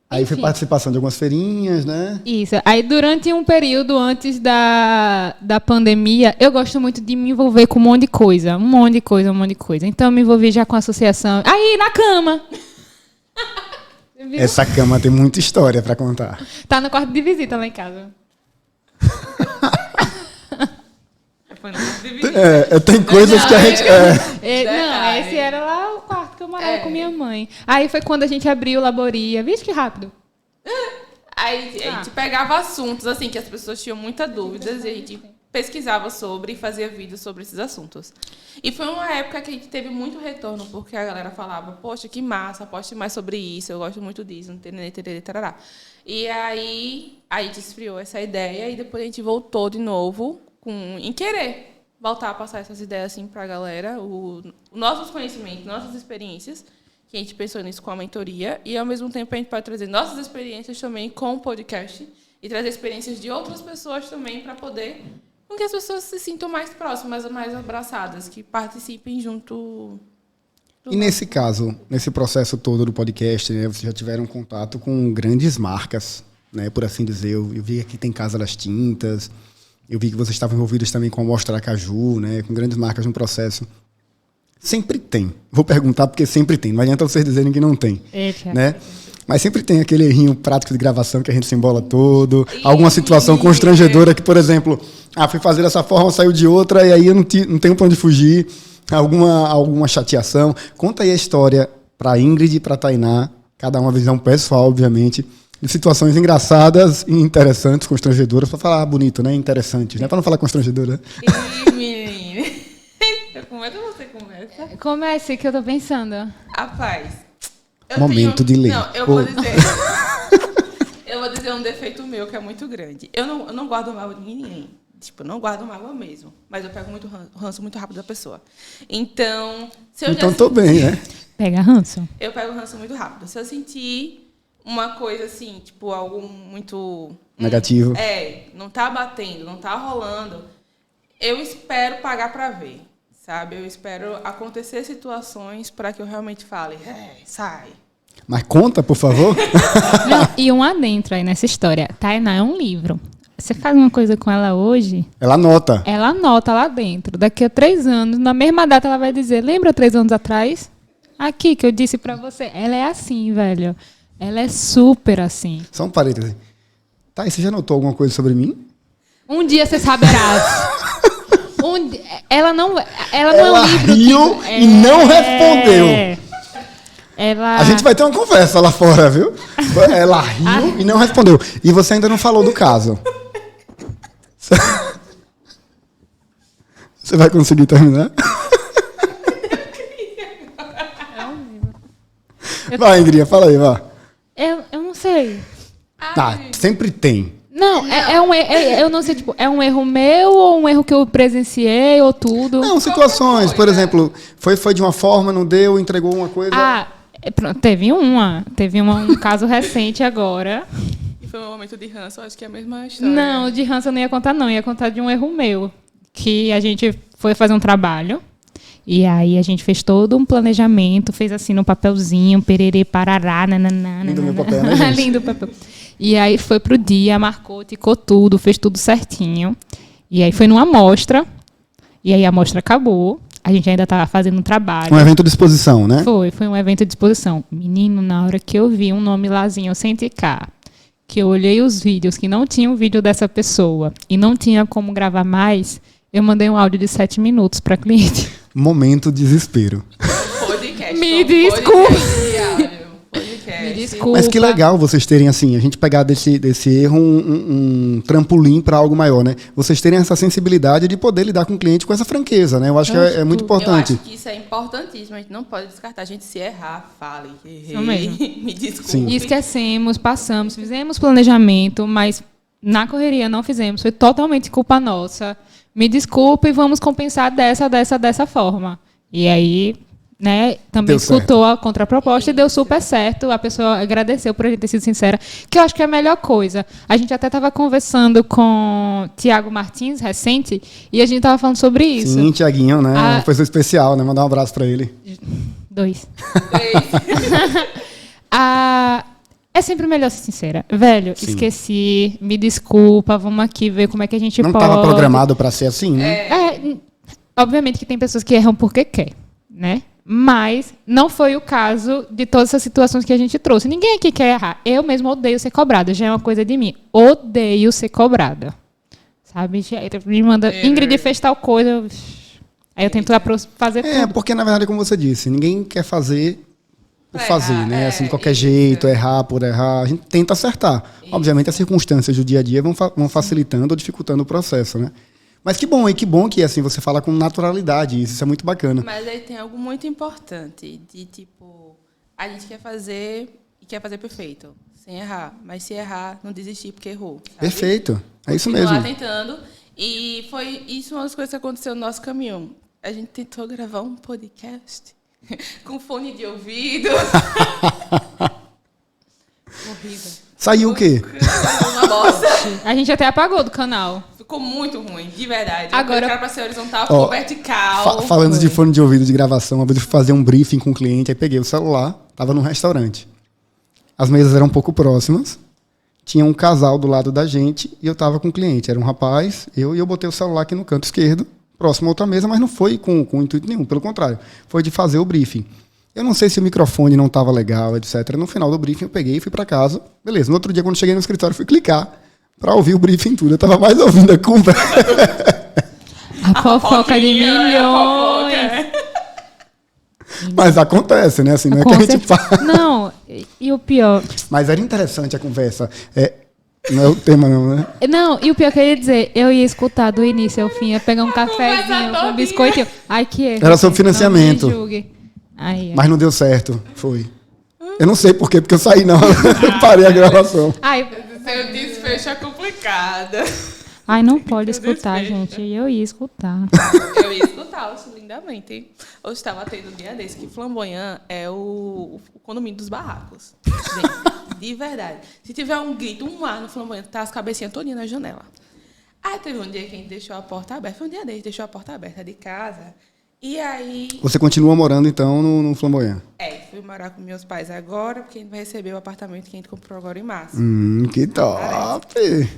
Aí foi participação de algumas feirinhas, né? Isso. Aí durante um período antes da pandemia, eu gosto muito de me envolver com um monte de coisa. Então eu me envolvi já com a associação. Aí, na cama! Viu? Essa cama tem muita história pra contar. Tá no quarto de visita lá em casa. Tem coisas que a gente... Não, esse era lá o quarto que eu morava com minha mãe. Aí foi quando a gente abriu o Laboria. Vixe, que rápido. Aí a gente pegava assuntos assim que as pessoas tinham muitas dúvidas e a gente pesquisava sobre e fazia vídeos sobre esses assuntos. E foi uma época que a gente teve muito retorno, porque a galera falava, poxa, que massa, poste mais sobre isso, eu gosto muito disso, tarará. E aí a gente esfriou essa ideia e depois a gente voltou de novo em querer voltar a passar essas ideias assim para a galera, nossos conhecimentos, nossas experiências, que a gente pensou nisso com a mentoria, e ao mesmo tempo a gente pode trazer nossas experiências também com o podcast e trazer experiências de outras pessoas também para poder com que as pessoas se sintam mais próximas, mais abraçadas, que participem junto. E nesse caso, nesse processo todo do podcast, né, vocês já tiveram contato com grandes marcas, né, por assim dizer. Eu vi que tem Casa das Tintas, eu vi que vocês estavam envolvidos também com a Mostra Aracaju, né, com grandes marcas no processo. Sempre tem. Vou perguntar porque sempre tem. Não adianta vocês dizerem que não tem. Né? Mas sempre tem aquele errinho prático de gravação que a gente se embola todo. Alguma situação constrangedora que, por exemplo, fui fazer dessa forma, saiu de outra e aí eu não tenho para onde fugir. Alguma chateação. Conta aí a história para Ingrid e para Tainá, cada uma visão pessoal, obviamente, de situações engraçadas e interessantes, constrangedoras, para falar bonito, né? Interessantes, né? Para não falar constrangedora. Ih, menina. Como é que você começa? Comece, que eu tô pensando. Rapaz. Momento de ler. Não, eu vou dizer. Eu vou dizer um defeito meu que é muito grande. Eu não guardo mágoa de ninguém. Tipo, não guardo mágoa mesmo. Mas eu pego muito ranço muito rápido da pessoa. Então, se eu Então tô bem, né? Pega ranço. Eu pego ranço muito rápido. Se eu sentir uma coisa assim, tipo, algo muito Negativo. Não tá batendo, não tá rolando, eu espero pagar pra ver, sabe? Eu espero acontecer situações para que eu realmente fale, sai. Mas conta, por favor. Não, e um adentro aí nessa história. Tainá é um livro. Você faz uma coisa com ela hoje, Ela anota. ela anota lá dentro. Daqui a 3 anos, na mesma data, ela vai dizer, lembra 3 anos atrás? Aqui que eu disse pra você. Ela é assim, velho. Ela é super assim. Só um parêntese. Tá, e você já notou alguma coisa sobre mim? Um dia você saberás. Ela não é um livro riu que... e não respondeu. Ela... A gente vai ter uma conversa lá fora, viu? Ela riu e não respondeu. E você ainda não falou do caso. Você vai conseguir terminar? Vai, Ingrid, fala aí, vá. Eu não sei. Tá, sempre tem. Não, eu não sei, tipo, é um erro meu ou um erro que eu presenciei ou tudo? Não, situações, por exemplo, foi de uma forma, não deu, entregou uma coisa. Pronto, teve um caso recente agora. E foi um momento de ranço, acho que é a mesma história. Não, de ranço eu não ia contar, não. Ia contar de um erro meu. Que a gente foi fazer um trabalho. E aí a gente fez todo um planejamento, fez assim no papelzinho, pererê, parará, nananá. Lindo meu papel, né, gente? Lindo o papel. E aí foi pro dia, marcou, ticou tudo, fez tudo certinho. E aí foi numa amostra. E aí a amostra acabou. A gente ainda estava fazendo um trabalho. Um evento de exposição, né? Foi um evento de exposição. Menino, na hora que eu vi um nome lázinho, Sente cá, que eu olhei os vídeos, que não tinha o vídeo dessa pessoa e não tinha como gravar mais, eu mandei um áudio de 7 minutos para cliente. Momento desespero. Podcast. Me desculpe. Me desculpa. Mas que legal vocês terem, assim, a gente pegar desse erro um trampolim para algo maior, né? Vocês terem essa sensibilidade de poder lidar com o cliente com essa franqueza, né? Eu acho que é muito importante. Eu acho que isso é importantíssimo, a gente não pode descartar. A gente se errar, fale, Isso mesmo. me desculpe. Sim. E esquecemos, passamos, fizemos planejamento, mas na correria não fizemos. Foi totalmente culpa nossa. Me desculpe, vamos compensar dessa forma. E aí, né, também Deu escutou a contraproposta e deu super certo. A pessoa agradeceu por a gente ter sido sincera, que eu acho que é a melhor coisa. A gente até estava conversando com Tiago Martins, recente, e a gente estava falando sobre isso. Sim, Tiaguinho, né? Uma pessoa especial, né? Mandar um abraço para ele. 2. É sempre melhor ser sincera. Velho, Sim. esqueci, me desculpa, vamos aqui ver como é que a gente Não pode. estava programado para ser assim, né? Obviamente que tem pessoas que erram porque quer, né? Mas não foi o caso de todas essas situações que a gente trouxe. Ninguém aqui quer errar. Eu mesmo odeio ser cobrada, já é uma coisa de mim. Odeio ser cobrada. Sabe? Me manda, Ingrid fez tal coisa. Aí eu tento fazer tudo. Porque na verdade, como você disse, ninguém quer fazer por fazer, errar, né? Assim, de qualquer isso. jeito, errar por errar. A gente tenta acertar. Isso. Obviamente, as circunstâncias do dia a dia vão facilitando ou dificultando o processo, né? Mas que bom que assim, você fala com naturalidade, isso é muito bacana. Mas aí tem algo muito importante, de tipo, a gente quer fazer e quer fazer perfeito, sem errar. Mas se errar, não desistir porque errou. Sabe? Perfeito, é isso mesmo. Continuar tentando. E foi isso uma das coisas que aconteceu no nosso caminho. A gente tentou gravar um podcast com fone de ouvido. Horrível. Saiu o quê? Uma bosta. A gente até apagou do canal. Ficou muito ruim, de verdade. Agora, eu era para ser horizontal, ficou vertical. Falando de fone de ouvido de gravação, uma vez eu fui fazer um briefing com o cliente, aí peguei o celular, estava num restaurante. As mesas eram um pouco próximas, tinha um casal do lado da gente e eu estava com o cliente. Era um rapaz, e eu botei o celular aqui no canto esquerdo, próximo a outra mesa, mas não foi com intuito nenhum, pelo contrário, foi de fazer o briefing. Eu não sei se o microfone não estava legal, etc. No final do briefing eu peguei e fui para casa. Beleza, no outro dia, quando cheguei no escritório, fui clicar para ouvir o briefing tudo. Eu estava mais ouvindo a conversa. A fofoca de milhões. Mas acontece, né? Assim, não é que a gente fala. Não, e o pior... Mas era interessante a conversa. Não é o tema, não, né? Não, e o pior que eu ia dizer, eu ia escutar do início ao fim, ia pegar um cafezinho com um biscoitinho. Ai, que erro. Era sobre financiamento. Não me julgue. Ai, mas não deu certo, foi. Eu não sei por quê, porque eu saí, não. Eu parei a gravação. Ai, seu desfecho é complicado. Ai, não pode escutar, gente. Eu ia escutar. Eu ia escutar isso lindamente. Hoje estava tendo um dia desse que Flamboyant é o condomínio dos barracos. Gente, de verdade. Se tiver um grito, um ar no Flamboyant, tá as cabecinhas todinhas na janela. Aí teve um dia que a gente deixou a porta aberta. Foi um dia desse, deixou a porta aberta de casa. E aí... Você continua morando, então, no Flamboyant? Fui morar com meus pais agora, porque a gente vai receber o apartamento que a gente comprou agora em março. Que top!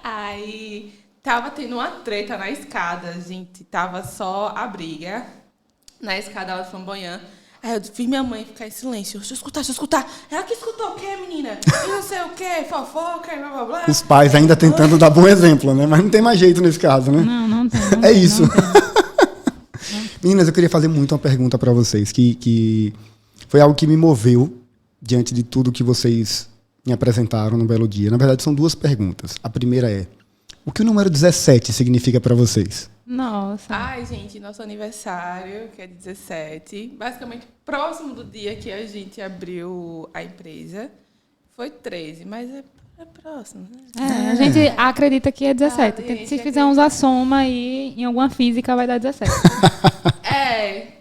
Aí, tava tendo uma treta na escada, gente. Tava só a briga na escada lá do Flamboyant. Aí eu fiz minha mãe ficar em silêncio. Deixa eu escutar. Ela que escutou o quê, menina? E não sei o quê, fofoca, blá, blá, blá. Os pais ainda tentando dar bom exemplo, né? Mas não tem mais jeito nesse caso, né? Não tem. É isso. Meninas, eu queria fazer muito uma pergunta para vocês, que foi algo que me moveu diante de tudo que vocês me apresentaram no belo dia. Na verdade, são 2 perguntas. A primeira é: o que o número 17 significa para vocês? Nossa. Ai, gente, nosso aniversário, que é 17, basicamente próximo do dia que a gente abriu a empresa, foi 13, mas é próximo, né? A gente acredita que é 17. Ah, gente, Se fizermos a soma aí, em alguma física vai dar 17.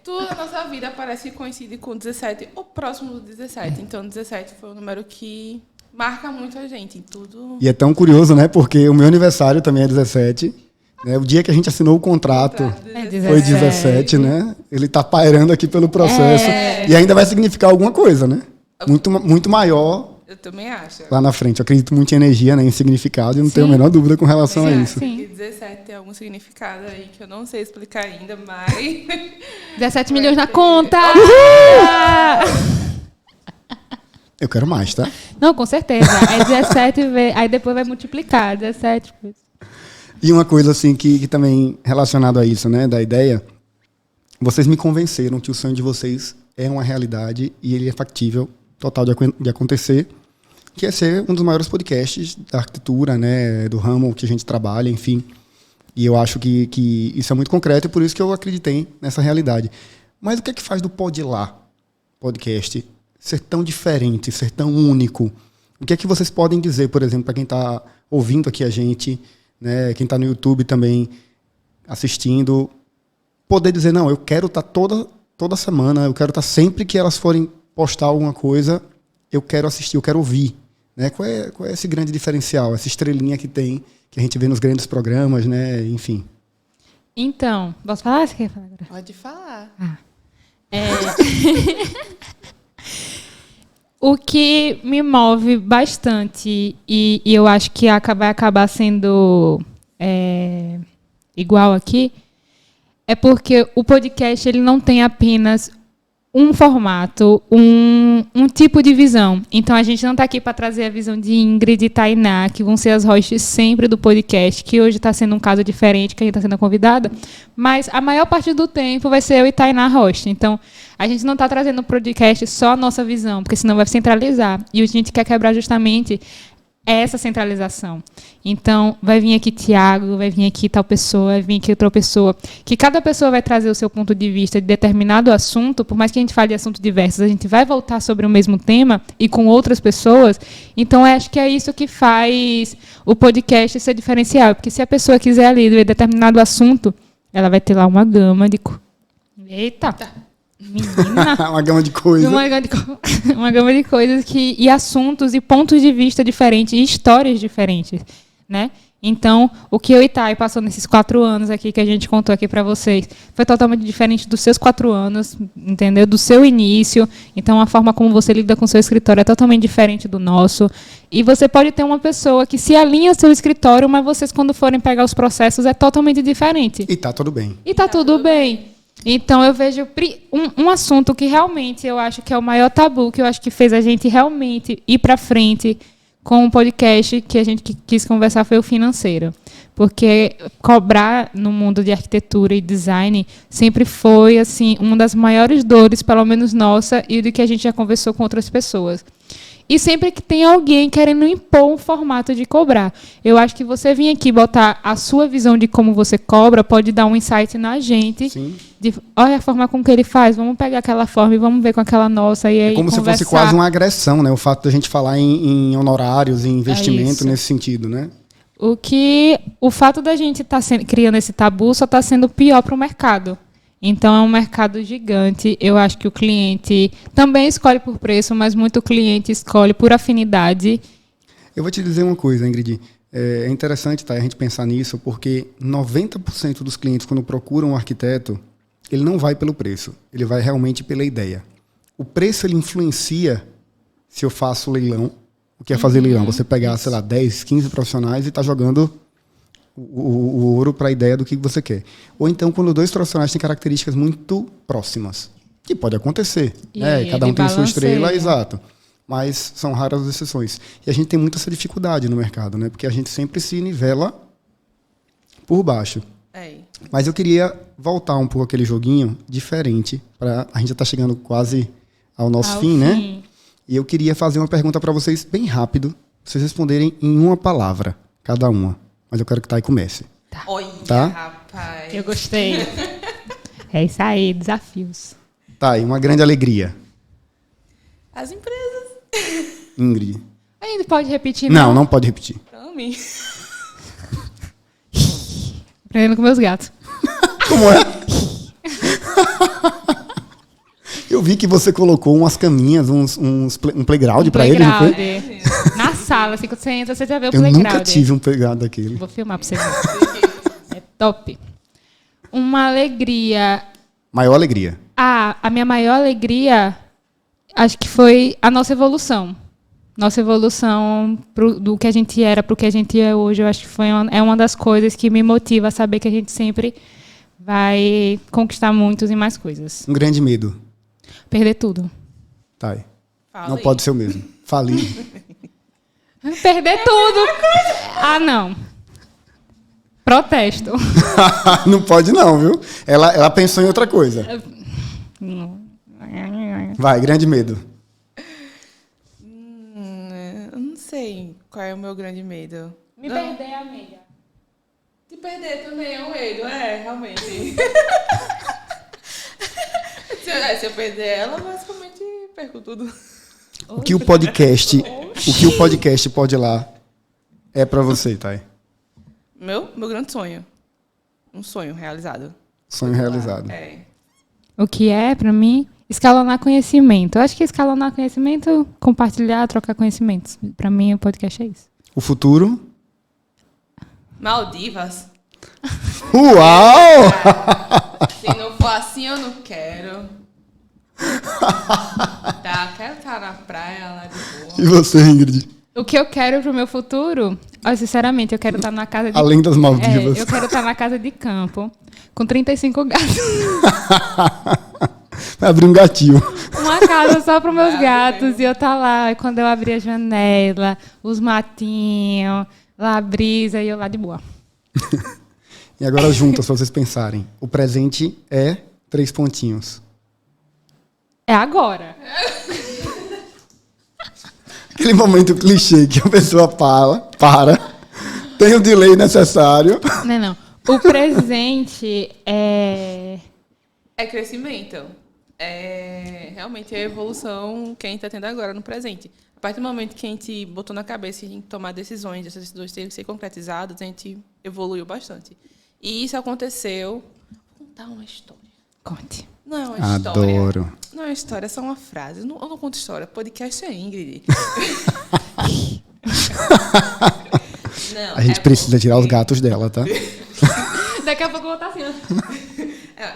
Tudo na nossa vida parece que coincide com 17 ou próximo do 17. Então, 17 foi um número que marca muito a gente em tudo. E é tão curioso, né? Porque o meu aniversário também é 17. Né? O dia que a gente assinou o contrato foi 17, né? Ele tá pairando aqui pelo processo. E ainda vai significar alguma coisa, né? Muito maior. Eu também acho. Lá na frente. Eu acredito muito em energia, né? Em significado. E não tenho a menor dúvida com relação a isso. Sim. 17 tem algum significado aí que eu não sei explicar ainda, mas... 17 milhões na conta! Eu quero mais, tá? Não, com certeza. É 17, aí depois vai multiplicar. 17. E uma coisa assim que também relacionado a isso, né? Da ideia, vocês me convenceram que o sonho de vocês é uma realidade e ele é factível, total de acontecer, que é ser um dos maiores podcasts da arquitetura, né, do ramo que a gente trabalha, enfim. E eu acho que isso é muito concreto e por isso que eu acreditei nessa realidade. Mas o que é que faz do Pod Lá podcast ser tão diferente, ser tão único? O que é que vocês podem dizer, por exemplo, para quem está ouvindo aqui a gente, né, quem está no YouTube também assistindo, poder dizer, não, eu quero estar toda semana, eu quero estar sempre que elas forem postar alguma coisa, eu quero assistir, eu quero ouvir. Né? Qual é esse grande diferencial, essa estrelinha que tem, que a gente vê nos grandes programas, né? Enfim. Então, posso falar? Você quer falar agora? Pode falar. O que me move bastante, e eu acho que vai acabar sendo igual aqui, é porque o podcast ele não tem apenas um formato, um tipo de visão. Então, a gente não está aqui para trazer a visão de Ingrid e Tainá, que vão ser as hosts sempre do podcast, que hoje está sendo um caso diferente, que a gente está sendo convidada, mas a maior parte do tempo vai ser eu e Tainá host. Então, a gente não está trazendo no podcast só a nossa visão, porque senão vai centralizar. E a gente quer quebrar justamente essa centralização. Então, vai vir aqui Tiago, vai vir aqui tal pessoa, vai vir aqui outra pessoa, que cada pessoa vai trazer o seu ponto de vista de determinado assunto, por mais que a gente fale de assuntos diversos, a gente vai voltar sobre o mesmo tema e com outras pessoas. Então, acho que é isso que faz o podcast ser diferencial, porque se a pessoa quiser ali ver determinado assunto, ela vai ter lá uma gama de... Eita! Menina. Uma gama de coisas. Uma gama de coisas e assuntos e pontos de vista diferentes e histórias diferentes, né? Então, o que eu e Thay passou nesses 4 anos aqui que a gente contou aqui para vocês foi totalmente diferente dos seus 4 anos, entendeu? Do seu início. Então, a forma como você lida com o seu escritório é totalmente diferente do nosso. E você pode ter uma pessoa que se alinha ao seu escritório, mas vocês, quando forem pegar os processos, é totalmente diferente. E tá tudo bem. E tá tudo bem. Então, eu vejo um assunto que realmente eu acho que é o maior tabu, que eu acho que fez a gente realmente ir para frente com o podcast que a gente quis conversar foi o financeiro. Porque cobrar no mundo de arquitetura e design sempre foi assim uma das maiores dores, pelo menos nossa, e do que a gente já conversou com outras pessoas. E sempre que tem alguém querendo impor um formato de cobrar. Eu acho que você vir aqui botar a sua visão de como você cobra pode dar um insight na gente. Sim. De, olha a forma com que ele faz, vamos pegar aquela forma e vamos ver com aquela nossa. E aí como conversar. Se fosse quase uma agressão, né? O fato da gente falar em honorários, em investimento nesse sentido, né? O fato da gente estar criando esse tabu só está sendo pior para o mercado. Então, é um mercado gigante. Eu acho que o cliente também escolhe por preço, mas muito cliente escolhe por afinidade. Eu vou te dizer uma coisa, Ingrid. É interessante, tá, a gente pensar nisso, porque 90% dos clientes, quando procuram um arquiteto, ele não vai pelo preço. Ele vai realmente pela ideia. O preço, ele influencia se eu faço leilão. O que é fazer leilão? Você pegar, sei lá, 10, 15 profissionais e tá jogando o ouro para a ideia do que você quer. Ou então, quando 2 profissionais têm características muito próximas, que pode acontecer. Né? Cada um tem sua estrela, exato. Mas são raras as exceções. E a gente tem muita essa dificuldade no mercado, né? Porque a gente sempre se nivela por baixo. Mas eu queria voltar um pouco àquele joguinho diferente. A gente já está chegando quase ao nosso fim, né? E eu queria fazer uma pergunta para vocês bem rápido, vocês responderem em uma palavra, cada uma. Mas eu quero que Thay comece. Tá. Olha, Tá? rapaz. Eu gostei. É isso aí, desafios. Thay, uma grande alegria. As empresas. Ingrid. Ainda pode repetir, Não pode repetir. Também. Aprendendo com meus gatos. Como é? Eu vi que você colocou umas caminhas, um playground pra ele, não foi? Na sala, assim, quando você entra, você já vê o Eu playground. nunca tive um playground daquele. Vou filmar pra você ver. É top. Uma alegria. Maior alegria. A minha maior alegria, acho que foi a nossa evolução. Nossa evolução do que a gente era para o que a gente é hoje, eu acho que é uma das coisas que me motiva a saber que a gente sempre vai conquistar muitos e mais coisas. Um grande medo. Perder tudo. Thay. Fala Não aí. pode ser o mesmo. Falir. Perder tudo. Ah, não. Protesto. Não pode não, viu? Ela pensou em outra coisa. Vai, grande medo. Eu não sei qual é o meu grande medo. Me Não. perder, amiga. De perder também é um medo, realmente. se eu perder ela, basicamente perco tudo. O que o podcast pode ir lá é pra você, Thay. Meu grande sonho. Um sonho realizado. Sonho realizado. É. O que é, pra mim, escalonar conhecimento. Eu acho que escalonar conhecimento, compartilhar, trocar conhecimentos. Pra mim, o podcast é isso. O futuro? Maldivas. Uau! Se não for assim, eu não quero. Tá, quero estar na praia lá de boa. E você, Ingrid? O que eu quero pro meu futuro, sinceramente, eu quero estar na casa de... Além das Maldivas. eu quero estar na casa de campo, com 35 gatos. Vai abrir um gatinho. Uma casa só para meus gatos. E eu tá lá, e quando eu abrir a janela, os matinhos, lá a brisa, e eu lá de boa. E agora juntas, pra vocês pensarem. O presente é 3 pontinhos. É agora. Aquele momento clichê que a pessoa para, tem o delay necessário. Não. O presente é... É crescimento. É realmente a evolução que a gente está tendo agora no presente. A partir do momento que a gente botou na cabeça que a gente tomar decisões, essas decisões terem que ser concretizadas, a gente evoluiu bastante. E isso aconteceu... Vou contar uma história. Conte. Não é uma história. Adoro. Não é uma história, é só uma frase. Eu não conto história. Podcast é Ingrid. Não, A gente precisa tirar os gatos dela, tá? Daqui a pouco eu vou estar assim, ó.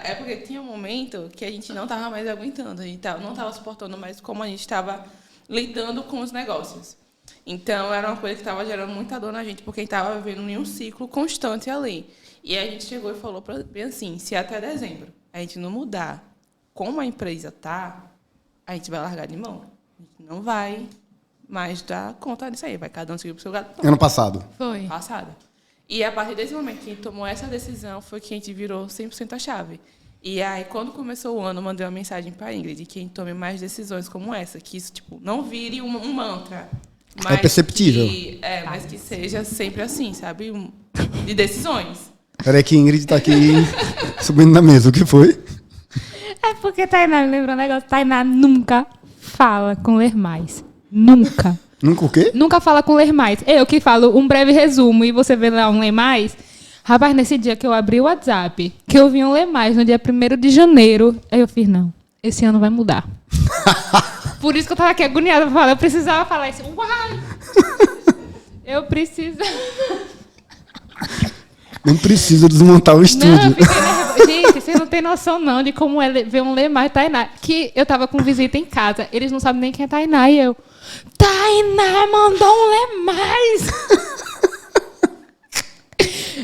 É porque tinha um momento que a gente não estava mais aguentando, a gente não estava suportando mais como a gente estava lidando com os negócios. Então, era uma coisa que estava gerando muita dor na gente, porque a gente estava vivendo em um ciclo constante ali. E a gente chegou e falou bem assim, se até dezembro a gente não mudar como a empresa está, a gente vai largar de mão. A gente não vai mais dar conta disso aí, vai cada um seguir pro seu gato. Ano passado. Foi. Passado. E a partir desse momento que a gente tomou essa decisão, foi que a gente virou 100% a chave. E aí, quando começou o ano, eu mandei uma mensagem para a Ingrid que a gente tome mais decisões como essa, que isso tipo, não vire um mantra. Mas perceptível. Mas que seja sempre assim, sabe? De decisões. Peraí que Ingrid tá aqui subindo na mesa. O que foi? É porque Tainá me lembrou um negócio. Tainá nunca fala com ler mais. Nunca. Nunca o quê? Nunca fala com ler mais. Eu que falo um breve resumo e você vê lá um ler mais. Rapaz, nesse dia que eu abri o WhatsApp, que eu vi um ler mais no dia 1º de janeiro, aí eu fiz, não, esse ano vai mudar. Por isso que eu tava aqui agoniada pra falar. Eu precisava falar isso. Uai! Eu preciso... Não precisa desmontar o Não, eu estúdio. fiquei nervosa. Gente, vocês não têm noção, não, de como é ver um ler mais Tainá. Que eu tava com visita em casa, eles não sabem nem quem é Tainá, e eu... Tainá mandou um ler mais!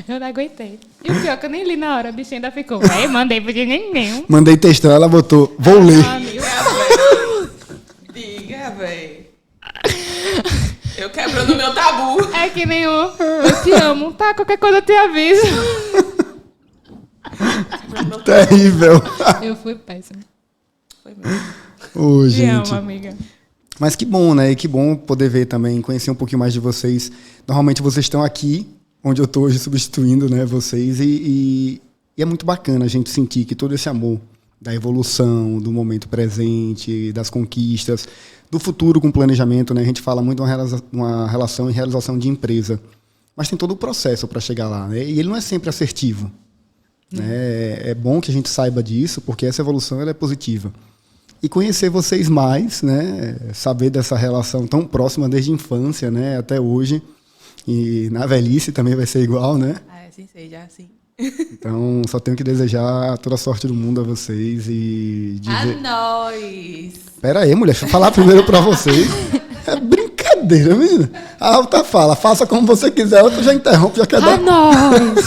Eu não aguentei. E o pior é que eu nem li na hora, a bichinha ainda ficou. Aí mandei pro neném. Mandei textão, ela botou, vou ler. Diga, véi. Eu quebrando meu tabu. É que nem eu te amo, tá? Qualquer coisa eu te aviso. Terrível. Eu fui péssima. Foi mesmo. Ô, Te gente. amo, amiga. Mas que bom, né? E que bom poder ver também, conhecer um pouquinho mais de vocês. Normalmente vocês estão aqui, onde eu estou hoje substituindo, né, vocês. E é muito bacana a gente sentir que todo esse amor da evolução, do momento presente, das conquistas, do futuro com planejamento, né? A gente fala muito uma relação e realização de empresa. Mas tem todo o processo para chegar lá, né? E ele não é sempre assertivo. Né? É bom que a gente saiba disso, porque essa evolução ela é positiva. E conhecer vocês mais, né? Saber dessa relação tão próxima desde a infância, né? Até hoje. E na velhice também vai ser igual, né? Sim, seja sim. Então, só tenho que desejar toda a sorte do mundo a vocês e dizer... A nós! Pera aí, mulher, deixa eu falar primeiro pra vocês. É brincadeira, menina. A Alta fala, faça como você quiser, a outra já interrompe, já quer dar... nós!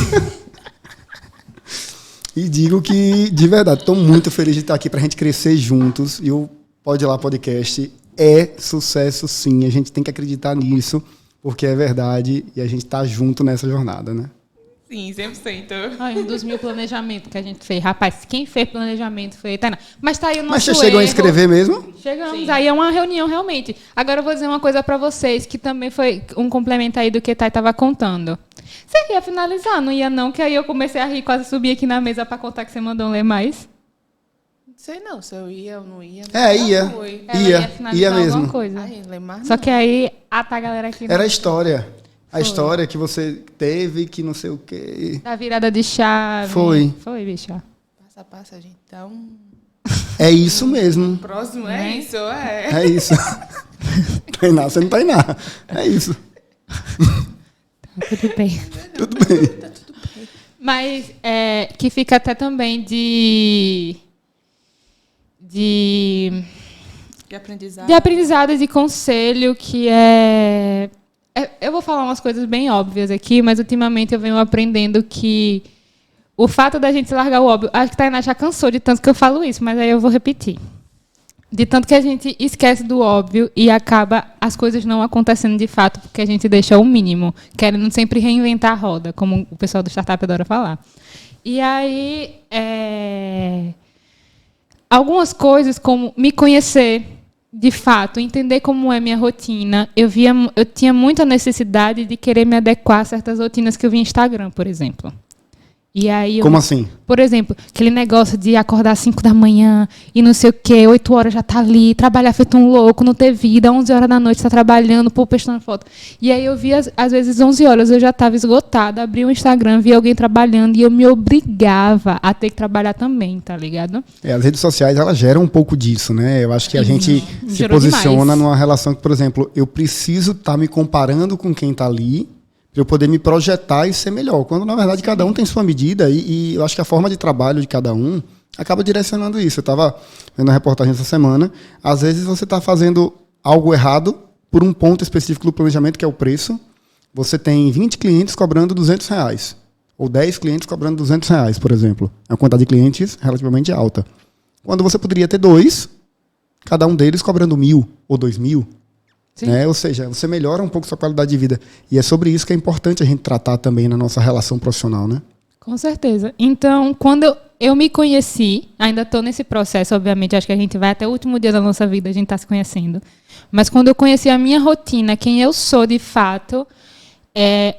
E digo que, de verdade, estou muito feliz de estar aqui para a gente crescer juntos. E o Pode Ir Lá Podcast é sucesso, sim. A gente tem que acreditar nisso, porque é verdade e a gente está junto nessa jornada, né? Sim, 100%. Ai, um dos 1000 planejamentos que a gente fez. Rapaz, quem fez planejamento foi a Tainá. Mas tá aí o nosso Mas você chegou a escrever mesmo? Chegamos, Sim. aí é uma reunião realmente. Agora eu vou dizer uma coisa para vocês, que também foi um complemento aí do que a Thay estava contando. Você ia finalizar, não ia não? Que aí eu comecei a rir, quase subi aqui na mesa para contar que você mandou ler mais. Não sei não, se eu ia ou não ia. É, ia. Não fui. Ela Ia finalizar mesmo. alguma coisa. Ai, Lemar Só não. que aí, tá a galera aqui Era a história. A Foi. história que você teve, que não sei o quê. da virada de chave. Foi. Foi, bicha. Passa a passa, gente. Então, É isso mesmo. próximo é Né? isso, é. É isso. Tainá, você não tá em nada. É isso. Tudo bem. Tudo bem. Mas que fica até também de De aprendizado. de aprendizado e de conselho, que eu vou falar umas coisas bem óbvias aqui, mas ultimamente eu venho aprendendo que o fato da gente largar o óbvio... Acho que a Tainá já cansou de tanto que eu falo isso, mas aí eu vou repetir. De tanto que a gente esquece do óbvio e acaba as coisas não acontecendo de fato, porque a gente deixa o mínimo, querendo sempre reinventar a roda, como o pessoal do Startup adora falar. E aí, algumas coisas como me conhecer de fato, entender como é minha rotina. Eu tinha muita necessidade de querer me adequar a certas rotinas que eu vi no Instagram, por exemplo. E aí Como assim? Por exemplo, aquele negócio de acordar às 5 da manhã e não sei o quê, 8 horas já tá ali, trabalhar feito um louco, não ter vida, 11 horas da noite tá trabalhando, postando foto. E aí eu via, às vezes, 11 horas eu já estava esgotada, abria o Instagram, via alguém trabalhando e eu me obrigava a ter que trabalhar também, tá ligado? As redes sociais, elas geram um pouco disso, né? Eu acho que a gente se gerou posiciona demais. numa relação que, por exemplo, eu preciso estar me comparando com quem está ali para eu poder me projetar e ser melhor. Quando, na verdade, cada um tem sua medida e eu acho que a forma de trabalho de cada um acaba direcionando isso. Eu estava vendo uma reportagem essa semana. Às vezes você está fazendo algo errado por um ponto específico do planejamento, que é o preço. Você tem 20 clientes cobrando R$200. Ou 10 clientes cobrando R$200, por exemplo. É uma quantidade de clientes relativamente alta. Quando você poderia ter 2, cada um deles cobrando 1.000 ou 2.000. Né? Ou seja, você melhora um pouco sua qualidade de vida. E é sobre isso que é importante a gente tratar também na nossa relação profissional, né? Com certeza. Então, quando eu me conheci, ainda estou nesse processo, obviamente, acho que a gente vai até o último dia da nossa vida, a gente está se conhecendo. Mas quando eu conheci a minha rotina, quem eu sou de fato,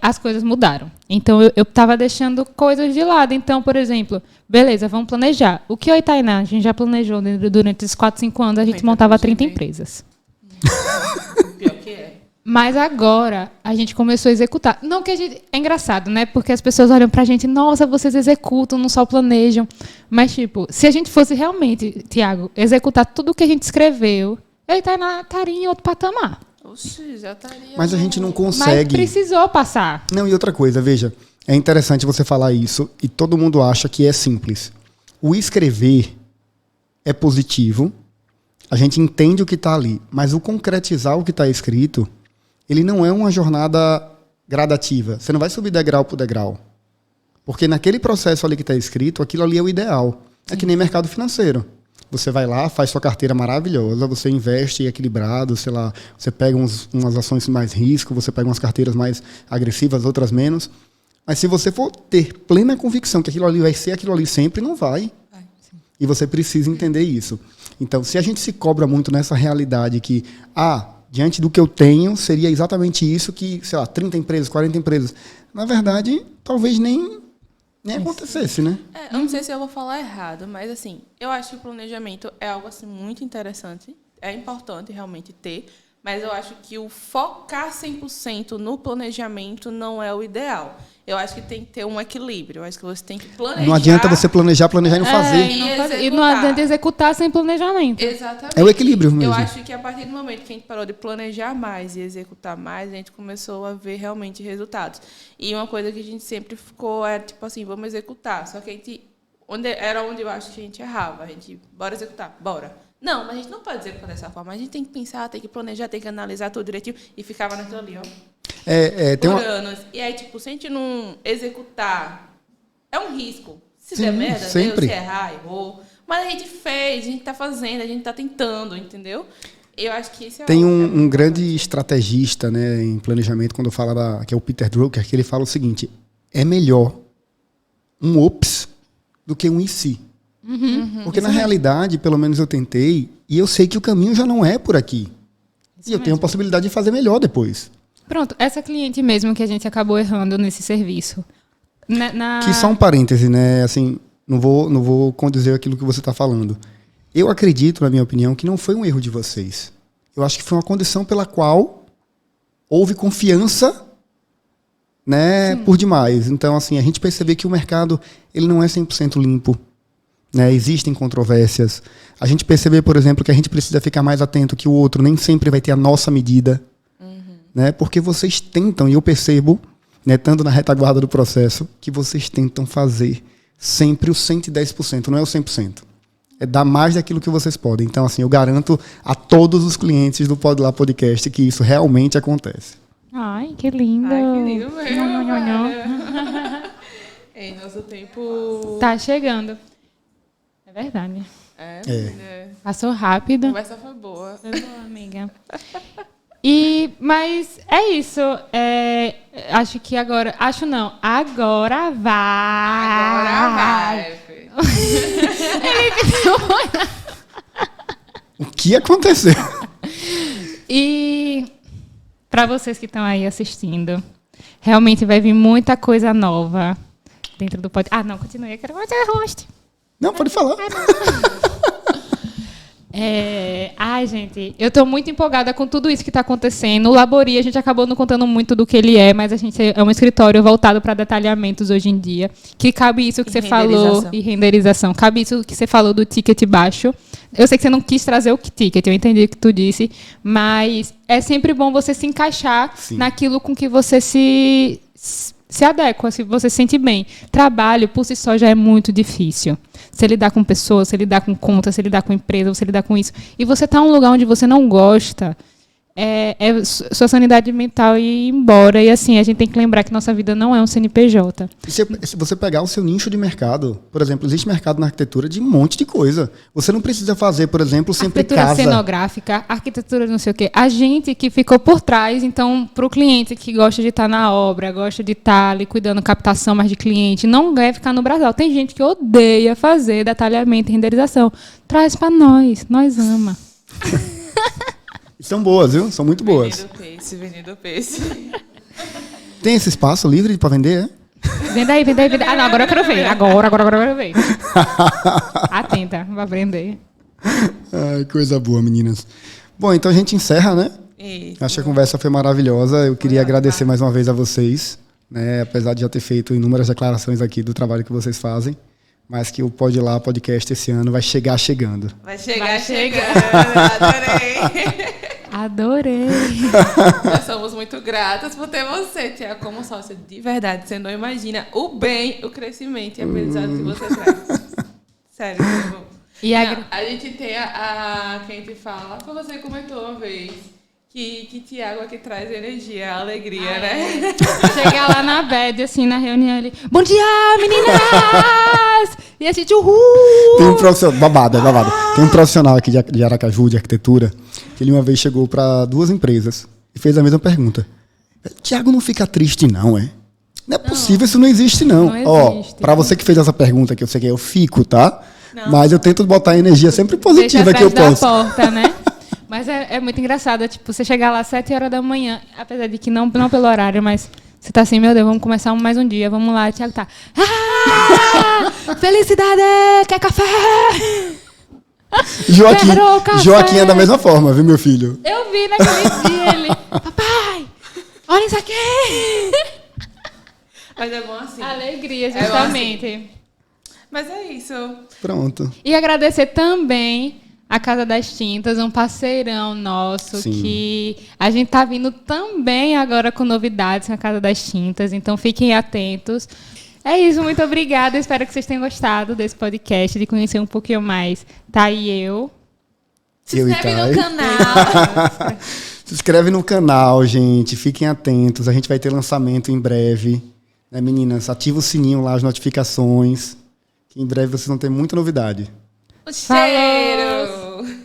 as coisas mudaram. Então, eu estava deixando coisas de lado. Então, por exemplo, beleza, vamos planejar. O que eu e Tainá, a gente já planejou durante esses 4, 5 anos, a gente montava 30 empresas. Pior que é. Mas agora a gente começou a executar. Não que a gente... É engraçado, né? Porque as pessoas olham pra gente, nossa, vocês executam, não só planejam. Mas, tipo, se a gente fosse realmente, Tiago, executar tudo o que a gente escreveu, ele estaria em outro patamar. Oxi, já estaria. Mas a gente não Mas consegue... precisou passar. Não, e outra coisa, veja, é interessante você falar isso e todo mundo acha que é simples. O escrever é positivo, a gente entende o que está ali, mas o concretizar o que está escrito, ele não é uma jornada gradativa. Você não vai subir degrau por degrau. Porque naquele processo ali que está escrito, aquilo ali é o ideal. É que nem mercado financeiro. Você vai lá, faz sua carteira maravilhosa, você investe equilibrado, sei lá, você pega umas ações mais risco, você pega umas carteiras mais agressivas, outras menos. Mas se você for ter plena convicção que aquilo ali vai ser aquilo ali sempre, não vai. E você precisa entender isso. Então, se a gente se cobra muito nessa realidade que, diante do que eu tenho, seria exatamente isso que, sei lá, 30 empresas, 40 empresas. Na verdade, talvez nem acontecesse, né? Eu não sei se eu vou falar errado, mas assim, eu acho que o planejamento é algo assim muito interessante. É importante realmente ter, mas eu acho que o focar 100% no planejamento não é o ideal. Eu acho que tem que ter um equilíbrio. Eu acho que você tem que planejar. Não adianta você planejar e não fazer. E não adianta executar sem planejamento. Exatamente. É o equilíbrio mesmo. Eu acho que a partir do momento que a gente parou de planejar mais e executar mais, a gente começou a ver realmente resultados. E uma coisa que a gente sempre ficou era tipo assim, vamos executar. Só que a gente, onde eu acho que a gente errava. A gente, bora executar, bora. Não, mas a gente não pode executar dessa forma. A gente tem que pensar, tem que planejar, tem que analisar tudo direitinho. E ficava naquilo ali, ó. Por anos. E aí, tipo, se a gente não executar, é um risco. Se der merda, sempre. Deus, se errar, errou. Mas a gente fez, a gente tá fazendo, a gente tá tentando, entendeu? Eu acho que isso é Tem um grande estrategista, né, em planejamento, quando fala que é o Peter Drucker, que ele fala o seguinte: é melhor um ops do que um e se. Porque na realidade, pelo menos eu tentei, e eu sei que o caminho já não é por aqui. E eu tenho a possibilidade de fazer melhor depois. Pronto, essa cliente mesmo que a gente acabou errando nesse serviço. Que só um parêntese, né? Assim, não vou condizer aquilo que você está falando. Eu acredito, na minha opinião, que não foi um erro de vocês. Eu acho que foi uma condição pela qual houve confiança, né, por demais. Então, assim, a gente percebe que o mercado ele não é 100% limpo. Né? Existem controvérsias. A gente percebe, por exemplo, que a gente precisa ficar mais atento que o outro nem sempre vai ter a nossa medida. Né? Porque vocês tentam, e eu percebo, né, estando na retaguarda do processo, que vocês tentam fazer sempre o 110%, não é o 100%. É dar mais daquilo que vocês podem. Então, assim, eu garanto a todos os clientes do Pode Lá Podcast que isso realmente acontece. Ai, que lindo. Ai, que lindo mesmo. Em nosso tempo... Tá chegando. É verdade. Passou rápido. A conversa foi boa. Foi boa, amiga. Mas é isso. Acho que agora... Acho não. Agora vai. Agora vai, filho. O que aconteceu? E para vocês que estão aí assistindo, realmente vai vir muita coisa nova dentro do podcast. Não, continue. Eu quero fazer host. Não, pode falar. Ai, gente, eu estou muito empolgada com tudo isso que está acontecendo. O Labori, a gente acabou não contando muito do que ele é, mas a gente é um escritório voltado para detalhamentos hoje em dia. Que cabe isso que você falou. E renderização. Cabe isso que você falou do ticket baixo. Eu sei que você não quis trazer o ticket, eu entendi o que tu disse, mas é sempre bom você se encaixar naquilo com que você se adequa, se você se sente bem. Trabalho, por si só, já é muito difícil. Você lidar com pessoas, você lidar com contas, você lidar com empresa, você lidar com isso. E você está em um lugar onde você não gosta, sua sanidade mental ir embora. E assim, a gente tem que lembrar que nossa vida não é um CNPJ. E se você pegar o seu nicho de mercado, por exemplo, existe mercado na arquitetura de um monte de coisa. Você não precisa fazer, por exemplo, sempre arquitetura casa. Cenográfica, arquitetura não sei o quê. A gente que ficou por trás, então, para o cliente que gosta de estar na obra, gosta de estar ali cuidando captação mais de cliente, não quer ficar no Brasil. Tem gente que odeia fazer detalhamento e renderização. Traz para nós ama. São boas, viu? São muito boas. Vendendo peixe. Tem esse espaço livre para vender, Venda aí. Não, agora eu quero ver. Agora eu quero ver. Atenta, vai aprender. Ai, coisa boa, meninas. Bom, então a gente encerra, né? Isso. Acho que a conversa foi maravilhosa. Eu queria agradecer mais uma vez a vocês, né? Apesar de já ter feito inúmeras declarações aqui do trabalho que vocês fazem, mas que o Pode Lá Podcast esse ano vai chegar chegando. Vai chegar. Adorei. Nós somos muito gratas por ter você, Tiago, como sócia de verdade. Você não imagina o bem, o crescimento e a aprendizado que você traz. Sério, mesmo. A gente tem que a gente fala, foi você que comentou uma vez, que Tiago aqui traz energia, alegria, né? Chegar lá na bed, assim, na reunião ali. Bom dia, meninas! E a gente, uhul! Tem um profissional, babado. Tem um profissional aqui de Aracaju, de arquitetura, que ele uma vez chegou para 2 empresas e fez a mesma pergunta. Tiago, não fica triste não, é? Não é possível, isso não existe não. Não existe. Para você que fez essa pergunta, que eu sei que eu fico, tá? Mas eu tento botar a energia sempre positiva que eu atrás posso. da porta, né? Mas é muito engraçado, tipo, você chegar lá às 7 horas da manhã, apesar de que não pelo horário, mas você tá assim, meu Deus, vamos começar mais um dia, vamos lá, o Thiago tá. Felicidade, quer café? Quero café. Joaquim é da mesma forma, viu, meu filho? Eu vi naquele dia ele, papai, olha isso aqui! Mas é bom assim. Alegria, bom justamente. assim. Mas é isso. Pronto. E agradecer também a Casa das Tintas, um parceirão nosso, Sim. que a gente tá vindo também agora com novidades na Casa das Tintas, então fiquem atentos. É isso, muito obrigada, espero que vocês tenham gostado desse podcast, de conhecer um pouquinho mais. Tá aí eu. Se Eu e inscreve Thay. no canal. Se inscreve no canal, gente. Fiquem atentos. A gente vai ter lançamento em breve. Né, meninas? Ativa o sininho lá, as notificações. Que em breve vocês vão ter muita novidade. O cheiro.